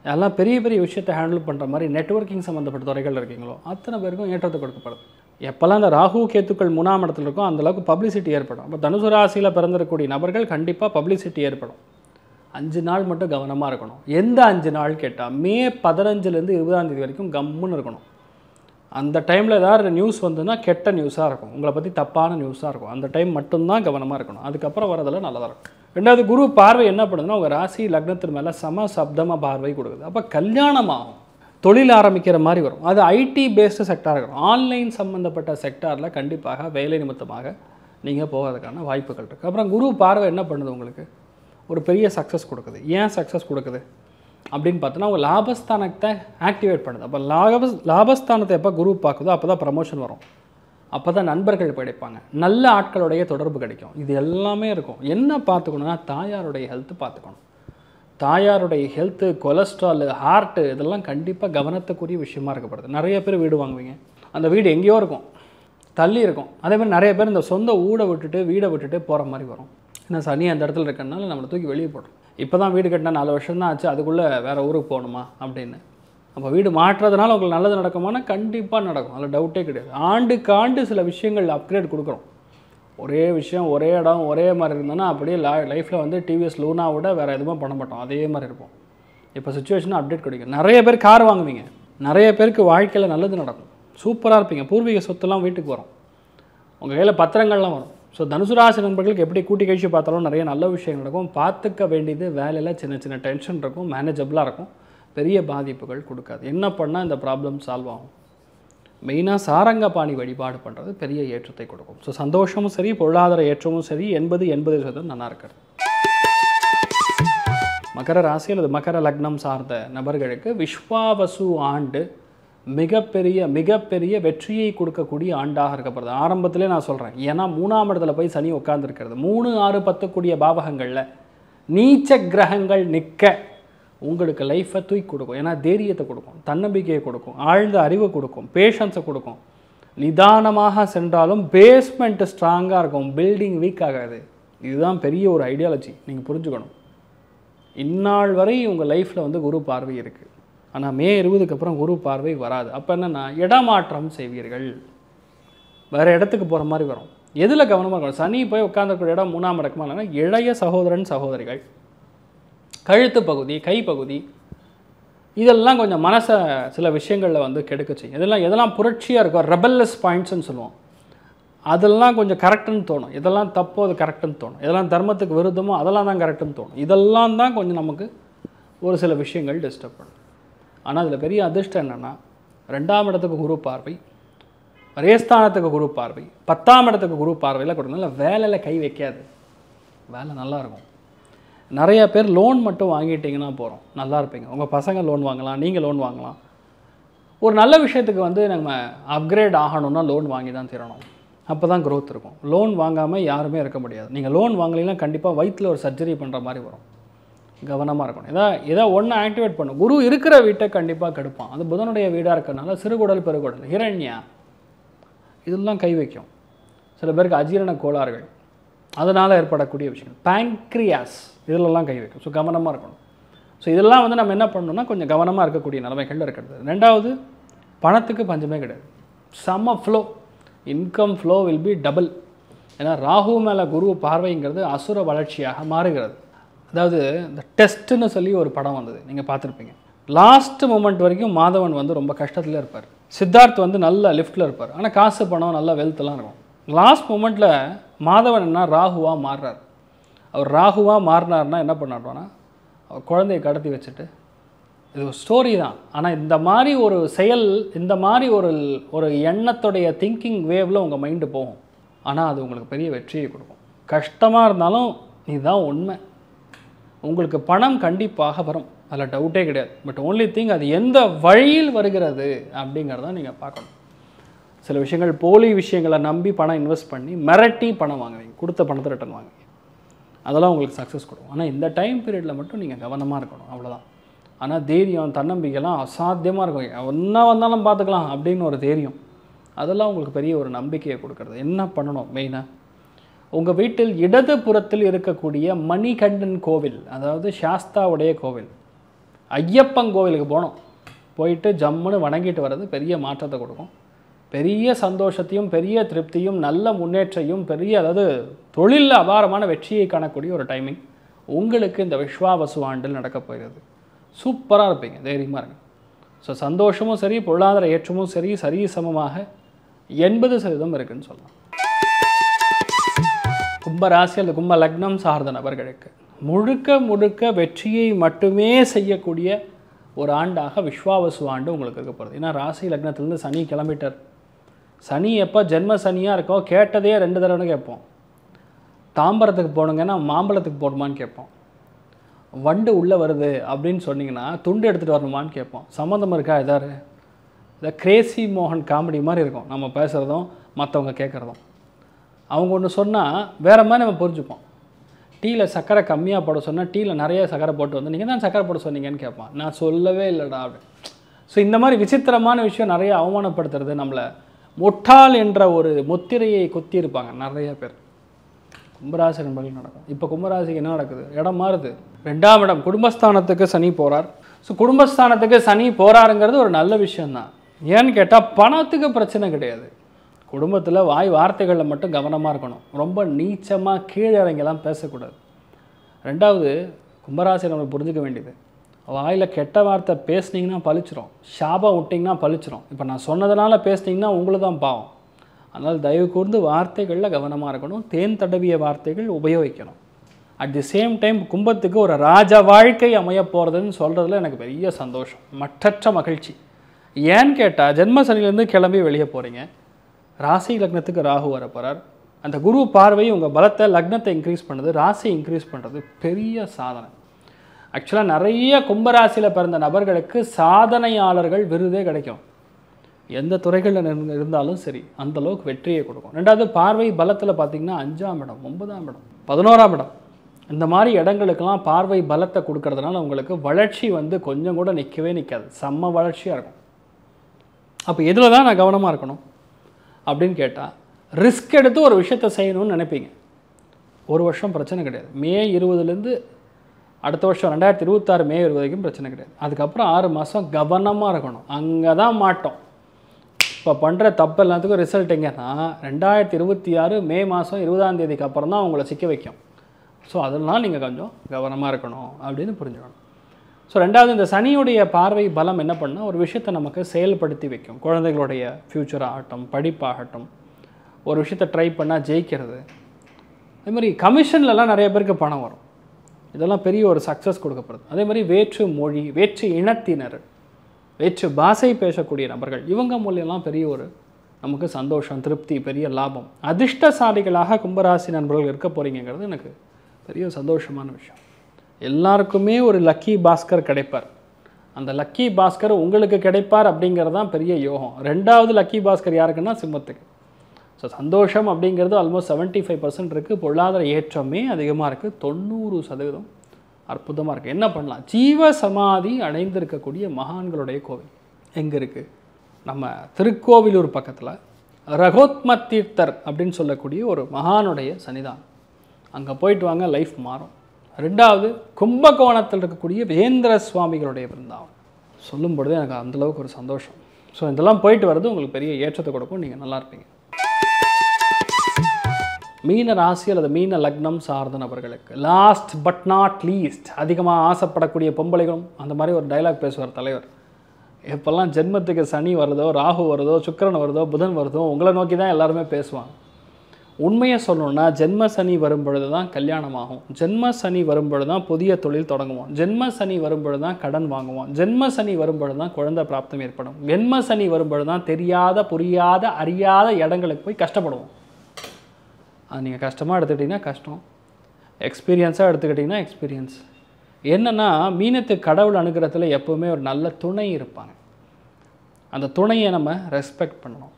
யாரெல்லாம் பெரிய பெரிய விஷயத்தை ஹேண்டில் பண்ணுற மாதிரி நெட்வொர்க்கிங் சம்மந்தப்பட்ட துறைகள் இருக்கீங்களோ அத்தனை பேருக்கும் ஏற்றத்தை கொடுக்கப்படுது. எப்போல்லாம் அந்த ராகு கேத்துக்கள் 3ஆம் இடத்துல இருக்கும் அந்தளவுக்கு பப்ளிசிட்டி ஏற்படும். அப்போ தனுசு ராசியில் பிறந்திருக்கக்கூடிய நபர்கள் கண்டிப்பாக பப்ளிசிட்டி ஏற்படும். 5 நாள் மட்டும் கவனமாக இருக்கணும். எந்த 5 நாள் கேட்டால், மே 15லேருந்து 20ஆம் தேதி வரைக்கும் கம்முன்னு இருக்கணும். அந்த டைமில் ஏதாவது நியூஸ் வந்துன்னா கெட்ட நியூஸாக இருக்கும், உங்களை பற்றி தப்பான நியூஸாக இருக்கும். அந்த டைம் மட்டும்தான் கவனமாக இருக்கணும். அதுக்கப்புறம் வரதெல்லாம் நல்லதாக இருக்கும். ரெண்டாவது, குரு பார்வை என்ன பண்ணுதுன்னா உங்கள் ராசி லக்னத்தின் மேலே சம சப்தமாக பார்வை கொடுக்குது. அப்போ கல்யாணமாகும், தொழில் ஆரம்பிக்கிற மாதிரி வரும். அது ஐடி பேஸ்டு செக்டார் இருக்கும். ஆன்லைன் சம்மந்தப்பட்ட செக்டாரில் கண்டிப்பாக வேலை நிமித்தமாக நீங்கள் போகிறதுக்கான வாய்ப்புகள் இருக்குது. அப்புறம் குரு பார்வை என்ன பண்ணுது, உங்களுக்கு ஒரு பெரிய சக்ஸஸ் கொடுக்குது. ஏன் சக்ஸஸ் கொடுக்குது அப்படின்னு பார்த்தோன்னா, உங்கள் லாபஸ்தானத்தை ஆக்டிவேட் பண்ணுது. அப்போ லாபஸ்தானத்தை எப்போ குரு பார்க்குதோ அப்போ தான் ப்ரமோஷன் வரும், அப்போ தான் நண்பர்கள் கிடைப்பாங்க, நல்ல ஆட்களுடைய தொடர்பு கிடைக்கும். இது எல்லாமே இருக்கும். என்ன பார்த்துக்கணுன்னா, தாயாருடைய ஹெல்த்து பார்த்துக்கணும். தாயாருடைய ஹெல்த்து, கொலஸ்ட்ரால், ஹார்ட்டு, இதெல்லாம் கண்டிப்பாக கவனத்துக்குரிய விஷயமா இருக்கப்படுது. நிறைய பேர் வீடு வாங்குவீங்க, அந்த வீடு எங்கேயோ இருக்கும், தள்ளி இருக்கும். அதேமாதிரி நிறைய பேர் இந்த சொந்த வீடை விட்டுட்டு போகிற மாதிரி வரும். ஏன்னா சனி அந்த இடத்துல இருக்கனால நம்மளை தூக்கி வெளியே போடுறோம். இப்போ தான் வீடு கட்டினா 4 வருஷம் தான் ஆச்சு, அதுக்குள்ளே வேறு ஊருக்கு போகணுமா அப்படின்னு. அப்போ வீடு மாற்றுறதுனால உங்களுக்கு நல்லது நடக்குமானா கண்டிப்பாக நடக்கும், அதில் டவுட்டே கிடையாது. ஆண்டுக்கு ஆண்டு சில விஷயங்கள் அப்கிரேட் கொடுக்குறோம். ஒரே விஷயம், ஒரே இடம், ஒரே மாதிரி இருந்தோன்னா அப்படியே லைஃப்பில் வந்து டிவிஎஸ் லூனா விட வேறு எதுவுமே பண்ண மாட்டோம், அதே மாதிரி இருப்போம். இப்போ சுச்சுவேஷனாக அப்டேட் கிடைக்கும். நிறைய பேர் கார் வாங்குவீங்க, நிறைய பேருக்கு வாழ்க்கையில் நல்லது நடக்கும், சூப்பராக இருப்பீங்க. பூர்வீக சொத்துலாம் வீட்டுக்கு வரும், உங்கள் கையில் பத்திரங்கள்லாம் வரும். ஸோ தனுசு ராசி நண்பர்களுக்கு எப்படி கூட்டி கழிச்சு பார்த்தாலும் நிறைய நல்ல விஷயங்கள் நடக்கும். பார்த்துக்க வேண்டியது வேலையில் சின்ன சின்ன டென்ஷன் இருக்கும், மேனேஜபிளாக இருக்கும், பெரிய பாதிப்புகள் கொடுக்காது. என்ன பண்ணால் இந்த ப்ராப்ளம் சால்வ் ஆகும்? மெயினாக சாரங்கபாணி வழிபாடு பண்ணுறது பெரிய ஏற்றத்தை கொடுக்கும். ஸோ சந்தோஷமும் சரி, பொருளாதார ஏற்றமும் சரி 80% நல்லா இருக்கிறது. மகர ராசி அல்லது மகர லக்னம் சார்ந்த நபர்களுக்கு விஸ்வாவசு ஆண்டு மிகப்பெரிய வெற்றியை கொடுக்கக்கூடிய ஆண்டாக இருக்கப்படுது. ஆரம்பத்திலே நான் சொல்கிறேன், ஏன்னா 3ஆம் இடத்துல போய் சனி உட்கார்ந்துருக்கிறது. 3, 6, 10 கூடிய பாவகங்களில் நீச்ச கிரகங்கள் நிற்க உங்களுக்கு லைஃப்பை தூக்கி கொடுக்கும். ஏன்னா தைரியத்தை கொடுக்கும், தன்னம்பிக்கையை கொடுக்கும், ஆழ்ந்த அறிவை கொடுக்கும், பேஷன்ஸை கொடுக்கும். நிதானமாக சென்றாலும் பேஸ்மெண்ட்டு ஸ்ட்ராங்காக இருக்கும், பில்டிங் வீக் ஆகாது. இதுதான் பெரிய ஒரு ஐடியாலஜி, நீங்கள் புரிஞ்சுக்கணும். இந்நாள் வரை உங்கள் லைஃப்பில் வந்து குரு பார்வை இருக்குது. ஆனால் மே 20க்கு அப்புறம் குரு பார்வை வராது. அப்போ என்னென்னா இடமாற்றம் செய்வீர்கள், வேறு இடத்துக்கு போகிற மாதிரி வரும். எதில் கவனமாக இருக்கணும்? சனி போய் உட்காந்துருக்கிற இடம் 3ஆம் இடமா இல்லைன்னா இளைய சகோதரன் சகோதரிகள், கழுத்து பகுதி, கை பகுதி, இதெல்லாம் கொஞ்சம் மனசை சில விஷயங்களில் வந்து கெடுக்க செய்யும். எதெல்லாம் புரட்சியாக இருக்கும், ரெபல்லஸ் பாயிண்ட்ஸ்ன்னு சொல்லுவோம், அதெல்லாம் கொஞ்சம் கரெக்டுன்னு தோணும். இதெல்லாம் தப்போ அது கரெக்டுன்னு தோணும். இதெல்லாம் தர்மத்துக்கு விருத்தமோ அதெல்லாம் தான் கரெக்டுன்னு தோணும். இதெல்லாம் தான் கொஞ்சம் நமக்கு ஒரு சில விஷயங்கள் டிஸ்டர்ப் பண்ணும். ஆனால் அதில் பெரிய அதிர்ஷ்டம் என்னென்னா 2ஆம் இடத்துக்கு குரு பார்வை, ரேஸ்தானத்துக்கு குரு பார்வை, 10ஆம் இடத்துக்கு குரு பார்வையில் கொடுத்தனால வேலையில் கை வைக்காது, வேலை நல்லாயிருக்கும். நிறைய பேர் லோன் மட்டும் வாங்கிட்டிங்கன்னா போகிறோம், நல்லா இருப்பீங்க. உங்கள் பசங்க லோன் வாங்கலாம், நீங்கள் லோன் வாங்கலாம். ஒரு நல்ல விஷயத்துக்கு வந்து நம்ம அப்கிரேட் ஆகணும்னா லோன் வாங்கி தான் தரணும், அப்போ தான் க்ரோத் இருக்கும். லோன் வாங்காமல் யாருமே இருக்க முடியாது. நீங்கள் லோன் வாங்கலைன்னா கண்டிப்பாக வயிற்றில் ஒரு சர்ஜரி பண்ணுற மாதிரி வரும். கவனமாக இருக்கணும். ஏதோ ஒன்று ஆக்டிவேட் பண்ணும். குரு இருக்கிற வீட்டை கண்டிப்பாக கெடுப்பான். அது புதனுடைய வீடாக இருக்கிறதுனால சிறுகுடல் பெருகுடல், ஹிரண்யா, இதெல்லாம் கை வைக்கும். சில பேருக்கு அஜீரண கோளாறுகள், அதனால் ஏற்படக்கூடிய விஷயங்கள், பேங்க்ரியாஸ், இதிலெல்லாம் கை வைக்கும். ஸோ கவனமாக இருக்கணும். ஸோ இதெல்லாம் வந்து நம்ம என்ன பண்ணணும்னா கொஞ்சம் கவனமாக இருக்கக்கூடிய நிலைமைகள் இருக்கிறது. 2வது, பணத்துக்கு பஞ்சமே கிடையாது, செம்ம flow, income flow will be double. ஏன்னா ராகு மேலே குரு பார்வைங்கிறது அசுர வளர்ச்சியாக மாறுகிறது. அதாவது இந்த டெஸ்ட்டுன்னு சொல்லி ஒரு படம் வந்தது, நீங்கள் பார்த்துருப்பீங்க. லாஸ்ட் மூமெண்ட் வரைக்கும் மாதவன் வந்து ரொம்ப கஷ்டத்தில் இருப்பார், சித்தார்த் வந்து நல்ல லிஃப்ட்டில் இருப்பார், ஆனால் காசு பணம் நல்ல வெல்த்தெல்லாம் இருக்கும். லாஸ்ட் மூமெண்ட்டில் மாதவன் என்ன ராகுவாக மாறுறார். அவர் ராகுவாக மாறினார்னா என்ன பண்ணார்னா அவர் குழந்தையை கடத்தி வச்சுட்டு, இது ஒரு ஸ்டோரி தான். ஆனால் இந்த மாதிரி ஒரு செயல், இந்த மாதிரி ஒரு எண்ணத்துடைய திங்கிங் வேவில் உங்கள் மைண்டு போகும். ஆனால் அது உங்களுக்கு பெரிய வெற்றியை கொடுக்கும். கஷ்டமாக இருந்தாலும் இதுதான் உண்மை. உங்களுக்கு பணம் கண்டிப்பாக வரும், அதில் டவுட்டே கிடையாது. பட் ஓன்லி திங் அது எந்த வழியில் வருகிறது அப்படிங்கிறத நீங்கள் பார்க்கணும். சில விஷயங்கள் போலி விஷயங்களை நம்பி பணம் இன்வெஸ்ட் பண்ணி மிரட்டி பணம் வாங்குவீங்க, கொடுத்த பணத்தை ரிட்டர்ன் வாங்குவீங்க, அதெல்லாம் உங்களுக்கு சக்ஸஸ் கொடுக்கும். ஆனால் இந்த டைம் பீரியடில் மட்டும் நீங்கள் கவனமாக இருக்கணும், அவ்வளோதான். ஆனால் தைரியம், தன்னம்பிக்கைலாம் அசாத்தியமாக இருக்கும். என்ன வந்தாலும் பார்த்துக்கலாம் அப்படின்னு ஒரு தைரியம், அதெல்லாம் உங்களுக்கு பெரிய ஒரு நம்பிக்கையை கொடுக்கறது. என்ன பண்ணணும் மெயினாக, உங்கள் வீட்டில் இடது புறத்தில் இருக்கக்கூடிய மணிகண்டன் கோவில், அதாவது சாஸ்தாவுடைய கோவில், ஐயப்பன் கோவிலுக்கு போகணும். போயிட்டு ஜம்முன்னு வணங்கிட்டு வர்றது பெரிய மாற்றத்தை கொடுக்கும். பெரிய சந்தோஷத்தையும் பெரிய திருப்தியும் நல்ல முன்னேற்றையும் அதாவது தொழிலில் அபாரமான வெற்றியை காணக்கூடிய ஒரு டைமிங் உங்களுக்கு இந்த விஸ்வாவசு ஆண்டில் நடக்கப் போகிறது. சூப்பராக இருப்பீங்க, தைரியமாக இருங்க. ஸோ சந்தோஷமும் சரி, பொருளாதார ஏற்றமும் சரி, சரிசமமாக 80% இருக்குதுன்னு சொல்லலாம். கும்பராசி அல்லது கும்ப லக்னம் சார்ந்த நபர்களுக்கு முழுக்க வெற்றியை மட்டுமே செய்யக்கூடிய ஒரு ஆண்டாக விஸ்வாவசு ஆண்டு உங்களுக்கு இருக்க போகிறது. ஏன்னா ராசி லக்னத்திலேருந்து சனி கிளம்பிட்டார். சனி எப்போ ஜென்ம சனியாக இருக்கோ கேட்டதே 2 தடவை கேட்போம். தாம்பரத்துக்கு போகணுங்கன்னா மாம்பழத்துக்கு போகணுமான்னு கேட்போம். வண்டு உள்ளே வருது அப்படின்னு சொன்னிங்கன்னா துண்டு எடுத்துகிட்டு வரணுமான்னு கேட்போம். சம்மந்தம் இருக்கா? எதாரு இந்த கிரேசி மோகன் காமெடி மாதிரி இருக்கும் நம்ம பேசுகிறதும் மற்றவங்க கேட்குறதும். அவங்க ஒன்று சொன்னால் வேறு மாதிரி நம்ம புரிஞ்சுப்போம். டீயில் சர்க்கரை கம்மியாக போட சொன்னால் டீயில் நிறைய சர்க்கரை போட்டு வந்து நீங்கள் தான் சர்க்கரை போட சொன்னீங்கன்னு கேட்பான். நான் சொல்லவே இல்லைடா அப்படி. ஸோ இந்த மாதிரி விசித்திரமான விஷயம் நிறைய அவமானப்படுத்துறது, நம்மளை முட்டாள் என்ற ஒரு முத்திரையை குத்தி இருப்பாங்க நிறைய பேர். கும்பராசி நண்பர்கள் நடக்கும். இப்போ கும்பராசிக்கு என்ன நடக்குது? இடம் மாறுது. 2ஆம் இடம் குடும்பஸ்தானத்துக்கு சனி போகிறார். ஸோ குடும்பஸ்தானத்துக்கு சனி போகிறாருங்கிறது ஒரு நல்ல விஷயந்தான். ஏன்னு கேட்டால் பணத்துக்கு பிரச்சனை கிடையாது. குடும்பத்தில் வார்த்தைகளில் மட்டும் கவனமாக இருக்கணும். ரொம்ப நீச்சமாக கீழே இறங்கலாம் பேசக்கூடாது. 2வது, கும்பராசி நம்ம புரிஞ்சுக்க வேண்டியது, வாயில் கெட்ட வார்த்தை பேசுனீங்கன்னா பழிச்சிரும், சாபம் விட்டிங்கன்னா பழிச்சிரும். இப்போ நான் சொன்னதுனால பேசுனீங்கன்னா உங்களுக்கு தான் பாவம். அதனால் தயவு கூர்ந்து வார்த்தைகளில் கவனமாக இருக்கணும். தேன் தடவிய வார்த்தைகள் உபயோகிக்கணும். அட் தி சேம் டைம் கும்பத்துக்கு ஒரு ராஜ வாழ்க்கை அமைய போகிறதுன்னு சொல்கிறதுல எனக்கு பெரிய சந்தோஷம், மற்றற்ற மகிழ்ச்சி. ஏன்னு கேட்டால் ஜென்ம சனிலேருந்து கிளம்பி வெளியே போகிறீங்க. ராசி லக்னத்துக்கு ராகு வர போகிறார். அந்த குரு பார்வை உங்கள் பலத்தை, லக்னத்தை இன்க்ரீஸ் பண்ணுறது, ராசி இன்க்ரீஸ் பண்ணுறது பெரிய சாதனை. ஆக்சுவலாக நிறைய கும்பராசியில் பிறந்த நபர்களுக்கு சாதனையாளர்கள் விருதே கிடைக்கும். எந்த துறைகளில் இருந்தாலும் சரி, அந்தளவுக்கு வெற்றியை கொடுக்கும். ரெண்டாவது பார்வை பலத்தில் பார்த்திங்கன்னா 5ஆம் இடம், 9ஆம் இடம், 11ஆம் இடம், இந்த மாதிரி இடங்களுக்கெல்லாம் பார்வை பலத்தை கொடுக்கறதுனால உங்களுக்கு வளர்ச்சி வந்து கொஞ்சம் கூட நிற்கவே நிற்காது, செம்ம வளர்ச்சியாக இருக்கும். அப்போ எதில் தான் நான் கவனமாக இருக்கணும் அப்படின்னு கேட்டால், ரிஸ்க் எடுத்து ஒரு விஷயத்தை செய்யணும்னு நினைப்பீங்க. ஒரு வருஷம் பிரச்சனை கிடையாது. மே 20லேருந்து அடுத்த வருஷம் 2026 மே 20 வரைக்கும் பிரச்சனை கிடையாது. அதுக்கப்புறம் 6 மாதம் கவனமாக இருக்கணும். அங்கே தான் மாட்டோம். இப்போ பண்ணுற தப்பு எல்லாத்துக்கும் ரிசல்ட் எங்கன்னா 2026 மே மாதம் 20ஆம் தேதிக்கு அப்புறம் தான் உங்களை சிக்க வைக்கும். ஸோ அதெல்லாம் நீங்கள் கொஞ்சம் கவனமாக இருக்கணும் அப்படின்னு புரிஞ்சுக்கணும். ஸோ ரெண்டாவது, இந்த சனியுடைய பார்வை பலம் என்ன பண்ணால் ஒரு விஷயத்தை நமக்கு செயல்படுத்தி வைக்கும். குழந்தைகளுடைய ஃப்யூச்சர் ஆகட்டும், படிப்பாகட்டும், ஒரு விஷயத்தை ட்ரை பண்ணால் ஜெயிக்கிறது. அதே மாதிரி கமிஷன்லலாம் நிறைய பேருக்கு பணம் வரும். இதெல்லாம் பெரிய ஒரு சக்ஸஸ் கொடுக்கப்படுது. அதே மாதிரி வேற்று மொழி, வேற்று இனத்தினர், வேற்று பாஷை பேசக்கூடிய நபர்கள், இவங்க மூலியம்லாம் பெரிய ஒரு நமக்கு சந்தோஷம், திருப்தி, பெரிய லாபம். அதிர்ஷ்டசாலிகளாக கும்பராசி நண்பர்கள் இருக்க போகிறீங்கிறது எனக்கு பெரிய சந்தோஷமான விஷயம். எல்லாருக்குமே ஒரு லக்கி பாஸ்கர் கிடைப்பார். அந்த லக்கி பாஸ்கர் உங்களுக்கு கிடைப்பார் அப்படிங்கிறது தான் பெரிய யோகம். ரெண்டாவது லக்கி பாஸ்கர் யாருக்குன்னா சிம்மத்துக்கு. ஸோ சந்தோஷம் அப்படிங்கிறது ஆல்மோஸ்ட் 75% இருக்குது. பொருளாதார ஏற்றமே அதிகமாக இருக்குது. 90% அற்புதமாக இருக்குது. என்ன பண்ணலாம்? ஜீவ சமாதி அடைந்திருக்கக்கூடிய மகான்களுடைய கோவில் எங்கே இருக்குது? நம்ம திருக்கோவிலூர் பக்கத்தில் ரகோத்ம தீர்த்தர் அப்படின்னு சொல்லக்கூடிய ஒரு மகானுடைய சன்னிதானம். அங்கே போயிட்டு வாங்க, லைஃப் மாறும். ரெண்டாவது, கும்பகோணத்தில் இருக்கக்கூடிய வேந்திர சுவாமிகளுடைய பிருந்தாவனம். சொல்லும் பொழுது எனக்கு அந்தளவுக்கு ஒரு சந்தோஷம். ஸோ இதெல்லாம் போயிட்டு வர்றது உங்களுக்கு பெரிய ஏற்றத்தை கொடுக்கும். நீங்கள் நல்லா இருப்பீங்க. மீன ராசி அல்லது மீன லக்னம் சார்ந்த நபர்களுக்கு லாஸ்ட் பட் நாட் லீஸ்ட், அதிகமாக ஆசைப்படக்கூடிய பொம்பளைகளும் அந்த மாதிரி ஒரு டைலாக் பேசுவார் தலைவர். எப்போல்லாம் ஜென்மத்துக்கு சனி வருதோ, ராகு வருதோ, சுக்கிரன் வருதோ, புதன் வருதோ, உங்களை நோக்கி தான் எல்லாருமே பேசுவாங்க. உண்மையை சொல்லணும்னா ஜென்ம சனி வரும்பொழுது தான் கல்யாணம் ஆகும். ஜென்ம சனி வரும்பொழுது தான் புதிய தொழில் தொடங்குவோம். ஜென்ம சனி வரும்பொழுது தான் கடன் வாங்குவோம். ஜென்ம சனி வரும்பொழுது தான் குழந்தை பிராப்தம் ஏற்படும். ஜென்ம சனி வரும்பொழுது தான் தெரியாத, புரியாத, அறியாத இடங்களுக்கு போய் கஷ்டப்படுவோம். அது நீங்கள் கஷ்டமாக எடுத்துக்கிட்டிங்கன்னா கஷ்டம், எக்ஸ்பீரியன்ஸாக எடுத்துக்கிட்டிங்கன்னா எக்ஸ்பீரியன்ஸ். என்னென்னா மீனத்துக்கு கடவுள் அனுகிரகத்தில் எப்போவுமே ஒரு நல்ல துணை இருப்பாங்க. அந்த துணையை நம்ம ரெஸ்பெக்ட் பண்ணணும்.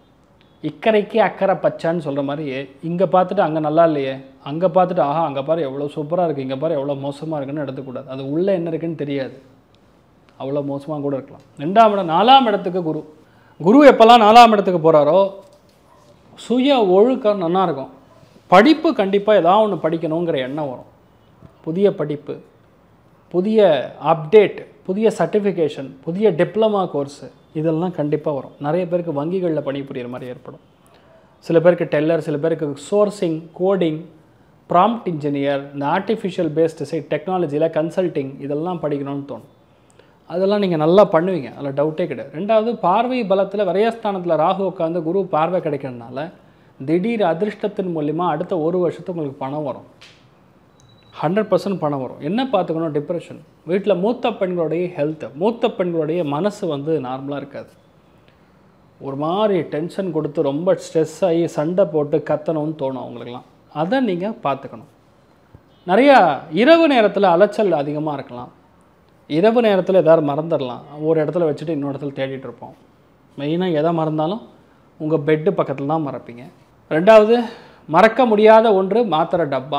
இக்கரைக்கு அக்கறை பச்சான்னு சொல்கிற மாதிரி, இங்கே பார்த்துட்டு அங்கே நல்லா இல்லையே, அங்கே பார்த்துட்டு ஆஹா அங்கே பாரு எவ்வளோ சூப்பராக இருக்குது, இங்கே பாரு எவ்வளோ மோசமாக இருக்குன்னு எடுத்துக்கூடாது. அது உள்ளே என்ன இருக்குன்னு தெரியாது, அவ்வளோ மோசமாக கூட இருக்கலாம். 2ஆம் இடம், 4ஆம் இடத்துக்கு குரு. குரு எப்போல்லாம் 4ஆம் இடத்துக்கு போகிறாரோ சுய ஒழுக்கம் நல்லா இருக்கும். படிப்பு கண்டிப்பாக ஏதாவது ஒன்று படிக்கணுங்கிற எண்ணம் வரும். புதிய படிப்பு, புதிய அப்டேட், புதிய சர்டிஃபிகேஷன், புதிய டிப்ளமா கோர்ஸு, இதெல்லாம் கண்டிப்பாக வரும். நிறைய பேருக்கு வங்கிகளில் பணிபுரிகிற மாதிரி ஏற்படும். சில பேருக்கு டெல்லர், சில பேருக்கு சோர்சிங், கோடிங், ப்ராம்ப்ட் இன்ஜினியர், இந்த ஆர்டிஃபிஷியல் பேஸ்டு சைட் டெக்னாலஜியில் கன்சல்ட்டிங், இதெல்லாம் படிக்கணும்னு தோணும். அதெல்லாம் நீங்கள் நல்லா பண்ணுவீங்க, அதில் டவுட்டே கிடையாது. ரெண்டாவது, பார்வை பலத்தில் விரயஸ்தானத்தில் ராகு உட்காந்து குரு பார்வை கிடைக்கிறதுனால திடீர் அதிர்ஷ்டத்தின் மூலிமா அடுத்த ஒரு வருஷத்துக்கு உங்களுக்கு பணம் வரும். 100% பணம் வரும். என்ன பார்த்துக்கணும்? டிப்ரெஷன். வீட்டில் மூத்த பெண்களுடைய ஹெல்த்து, மூத்த பெண்களுடைய மனசு வந்து நார்மலாக இருக்காது. ஒரு மாதிரி டென்ஷன் கொடுத்து ரொம்ப ஸ்ட்ரெஸ் ஆகி சண்டை போட்டு கத்தணும்னு தோணும் அவங்களுக்கெல்லாம். அதை நீங்கள் பார்த்துக்கணும். நிறையா இரவு நேரத்தில் அலைச்சல் அதிகமாக இருக்கலாம். இரவு நேரத்தில் எதாவது மறந்துடலாம். ஒரு இடத்துல வச்சுட்டு இன்னொரு இடத்துல தேடிட்டு இருப்போம். மெயினாக எதை மறந்தாலும் உங்கள் பெட்டு பக்கத்தில் தான் மறப்பீங்க. ரெண்டாவது, மறக்க முடியாத ஒன்று மாத்திரை டப்பா.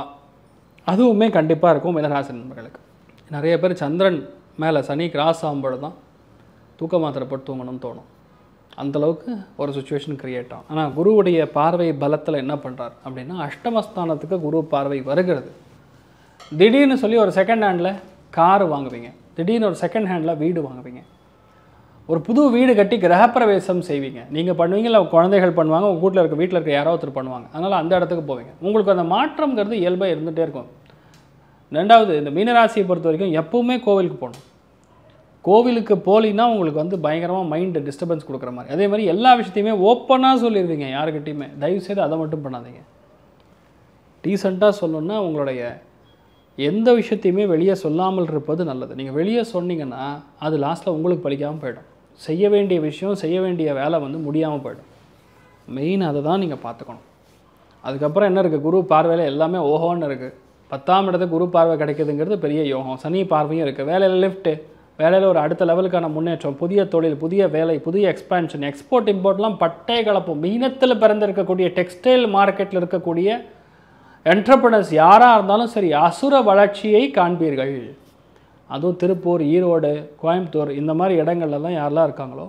அதுவுமே கண்டிப்பாக இருக்கும் மிதராசி நண்பர்களுக்கு. நிறைய பேர் சந்திரன் மேலே சனி கிராஸ் ஆகும்போது தான் தூக்க மாத்திரை போட்டு தூங்கணும்னு தோணும். அந்தளவுக்கு ஒரு சுச்சுவேஷன் க்ரியேட் ஆகும். ஆனால் குருவுடைய பார்வை பலத்தில் என்ன பண்ணுறார் அப்படின்னா, அஷ்டமஸ்தானத்துக்கு குரு பார்வை வருகிறது. திடீர்னு சொல்லி ஒரு செகண்ட் ஹேண்டில் கார் வாங்குவீங்க, திடீர்னு ஒரு செகண்ட் ஹேண்டில் வீடு வாங்குவீங்க, ஒரு புது வீடு கட்டி கிரகப்பிரவேசம் செய்வீங்க. நீங்கள் பண்ணுவீங்க, இல்லை குழந்தைகள் பண்ணுவாங்க, உங்கள் வீட்டில் இருக்க யாரோ ஒருத்தர் பண்ணுவாங்க. அதனால் அந்த இடத்துக்கு போவீங்க. உங்களுக்கு அந்த மாற்றம்ங்கிறது இயல்பாக இருந்துகிட்டே இருக்கும். ரெண்டாவது, இந்த மீனராசியை பொறுத்த வரைக்கும் எப்போவுமே கோவிலுக்கு போகணும். கோவிலுக்கு போலின்னா உங்களுக்கு வந்து பயங்கரமாக மைண்டு டிஸ்டர்பன்ஸ் கொடுக்குற மாதிரி. அதே மாதிரி எல்லா விஷயத்தையுமே ஓப்பனாக சொல்லிடுவீங்க யாருக்கிட்டையுமே. தயவுசெய்து அதை மட்டும் பண்ணாதீங்க. டீசெண்டாக சொல்லணுன்னா உங்களுடைய எந்த விஷயத்தையுமே வெளியே சொல்லாமல் இருப்பது நல்லது. நீங்கள் வெளியே சொன்னீங்கன்னா அது லாஸ்ட்டில் உங்களுக்கு பலிக்காமல் போயிடும். செய்ய வேண்டிய விஷயம், செய்ய வேண்டிய வேலை வந்து முடியாமல் போயிடும். மெயின் அதை தான் நீங்கள் பார்த்துக்கணும். அதுக்கப்புறம் என்ன இருக்குது? குரு பார்வையில் எல்லாமே ஓஹோன்னு இருக்குது. 10ஆம் இடத்துக்கு குரு பார்வை கிடைக்குதுங்கிறது பெரிய யோகம். சனி பார்வையும் இருக்குது. வேலையில் லிஃப்ட்டு, வேலையில் ஒரு அடுத்த லெவலுக்கான முன்னேற்றம், புதிய தொழில், புதிய வேலை, புதிய எக்ஸ்பேன்ஷன், எக்ஸ்போர்ட் இம்போர்ட்லாம் பட்டை கலப்பும். மீனத்தில் பிறந்திருக்கக்கூடிய டெக்ஸ்டைல் மார்க்கெட்டில் இருக்கக்கூடிய என்டர்பிரனர்ஸ் யாராக இருந்தாலும் சரி அசுர வளர்ச்சியை காண்பீர்கள். அதுவும் திருப்பூர், ஈரோடு, கோயம்புத்தூர் இந்த மாதிரி இடங்கள்லாம் யாரெல்லாம் இருக்காங்களோ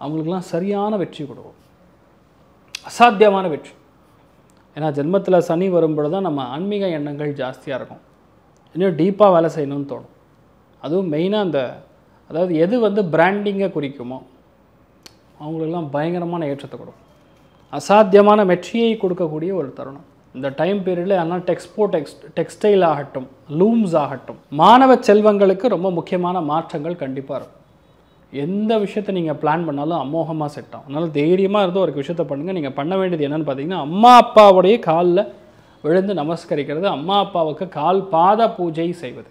அவங்களுக்கெல்லாம் சரியான வெற்றி கொடுக்கும், அசாத்தியமான வெற்றி. ஏன்னா ஜென்மத்தில் சனி வரும்பொழுது தான் நம்ம ஆன்மீக எண்ணங்கள் ஜாஸ்தியாக இருக்கும், இன்னும் டீப்பாக வேலை செய்யணும்னு தோணும். அதுவும் மெயினாக அதாவது எது பிராண்டிங்கை குறிக்குமோ அவங்களுக்கெல்லாம் பயங்கரமான ஏற்றத்தை கொடுக்கும், அசாத்தியமான வெற்றியை கொடுக்கக்கூடிய ஒரு தருணம் இந்த டைம் பீரியடில். ஆனால் டெக்ஸ்டைல் ஆகட்டும், லூம்ஸ் ஆகட்டும், மாணவ செல்வங்களுக்கு ரொம்ப முக்கியமான மாற்றங்கள் கண்டிப்பாக இருக்கும். எந்த விஷயத்தை நீங்கள் பிளான் பண்ணாலும் அமோகமாக செட் ஆகும். அதனால் தைரியமாக இருந்து ஒரு விஷயத்தை பண்ணுங்கள். நீங்கள் பண்ண வேண்டியது என்னென்னு பார்த்தீங்கன்னா, அம்மா அப்பாவுடைய காலில் விழுந்து நமஸ்கரிக்கிறது, அம்மா அப்பாவுக்கு கால் பாத பூஜை செய்வது,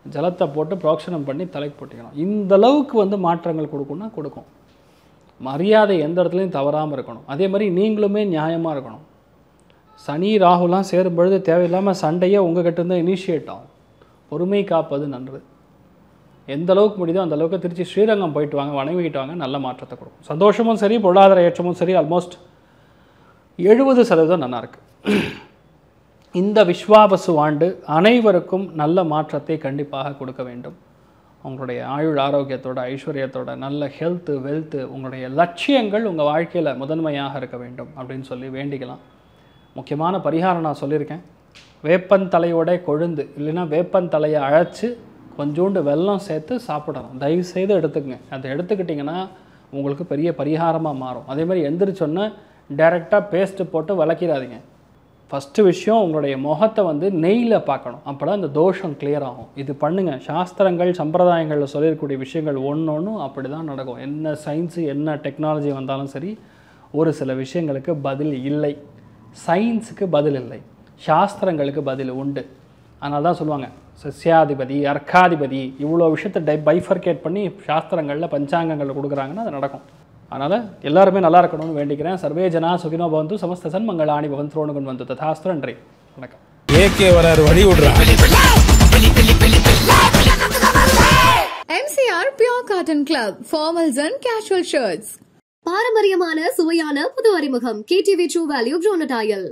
ஜலத்தை போட்டு புரோக்ஷனம் பண்ணி தலைக்கு போட்டிக்கணும். இந்த அளவுக்கு மாற்றங்கள் கொடுக்குன்னா கொடுக்கும். மரியாதை எந்த இடத்துலையும் தவறாமல் இருக்கணும். அதே மாதிரி நீங்களுமே நியாயமாக இருக்கணும். சனி ராகுலாம் சேரும் பொழுது தேவையில்லாமல் சண்டையே உங்கள்கிட்ட இருந்து இனிஷியேட் ஆகும். பொறுமை காப்பது நன்று. எந்த அளவுக்கு முடியுதோ அந்த அளவுக்கு திருச்சி ஸ்ரீரங்கம் போயிட்டு வாங்க, வணங்கிட்டு வாங்க, நல்ல மாற்றத்தை கொடுக்கும். சந்தோஷமும் சரி, பொருளாதார ஏற்றமும் சரி, ஆல்மோஸ்ட் 70% நல்லாயிருக்கு. இந்த விஸ்வாவசு ஆண்டு அனைவருக்கும் நல்ல மாற்றத்தை கண்டிப்பாக கொடுக்க வேண்டும். உங்களுடைய ஆயுள் ஆரோக்கியத்தோட, ஐஸ்வர்யத்தோட, நல்ல ஹெல்த்து, வெல்த்து, உங்களுடைய லட்சியங்கள் உங்கள் வாழ்க்கையில் முதன்மையாக இருக்க வேண்டும் அப்படின்னு சொல்லி வேண்டிக்கலாம். முக்கியமான பரிகாரம் நான் சொல்லியிருக்கேன். வேப்பந்தலையோட கொழுந்து இல்லைன்னா வேப்பந்தலையை அழைச்சி கொஞ்சோண்டு வெல்லம் சேர்த்து சாப்பிடணும். தயவுசெய்து எடுத்துக்கங்க. அதை எடுத்துக்கிட்டிங்கன்னா உங்களுக்கு பெரிய பரிகாரமாக மாறும். அதே மாதிரி எந்திரிச்சோன்னே டைரெக்டாக பேஸ்ட்டு போட்டு விளக்கிடாதீங்க. ஃபஸ்ட்டு விஷயம் உங்களுடைய முகத்தை நெய்யில் பார்க்கணும். அப்போ தான் இந்த தோஷம் கிளியர் ஆகும். இது பண்ணுங்கள். சாஸ்திரங்கள் சம்பிரதாயங்களில் சொல்லியிருக்கக்கூடிய விஷயங்கள் ஒன்று அப்படி தான் நடக்கும். என்ன சயின்ஸு என்ன டெக்னாலஜி வந்தாலும் சரி, ஒரு சில விஷயங்களுக்கு பதில் இல்லை. சயின்ஸுக்கு பதில் இல்லை, சாஸ்திரங்களுக்கு பதில் உண்டு. அதனால தான் சொல்லுவாங்க சஸ்யாதிபதி, அர்க்காதிபதி, இவ்வளோ விஷயத்தை பைஃபர்கேட் பண்ணி சாஸ்திரங்களில் பஞ்சாங்கங்களில் கொடுக்குறாங்கன்னா அது நடக்கும். அதனால் எல்லாருமே நல்லா இருக்கணும்னு வேண்டிக்கிறேன். சர்வே ஜனா சுகினோ பவந்து, சமஸ்த சன்மங்களாணி பவந்து, ரோணுகுன் வந்து ததாஸ்திர. நன்றி, வணக்கம். ஏகே வரார் வழி விடுறா. MCR Pure Cotton Club, formals and casual shirts. பாரம்பரியமான சுவையான புது அறிமுகம் KTV True Value Jonatile.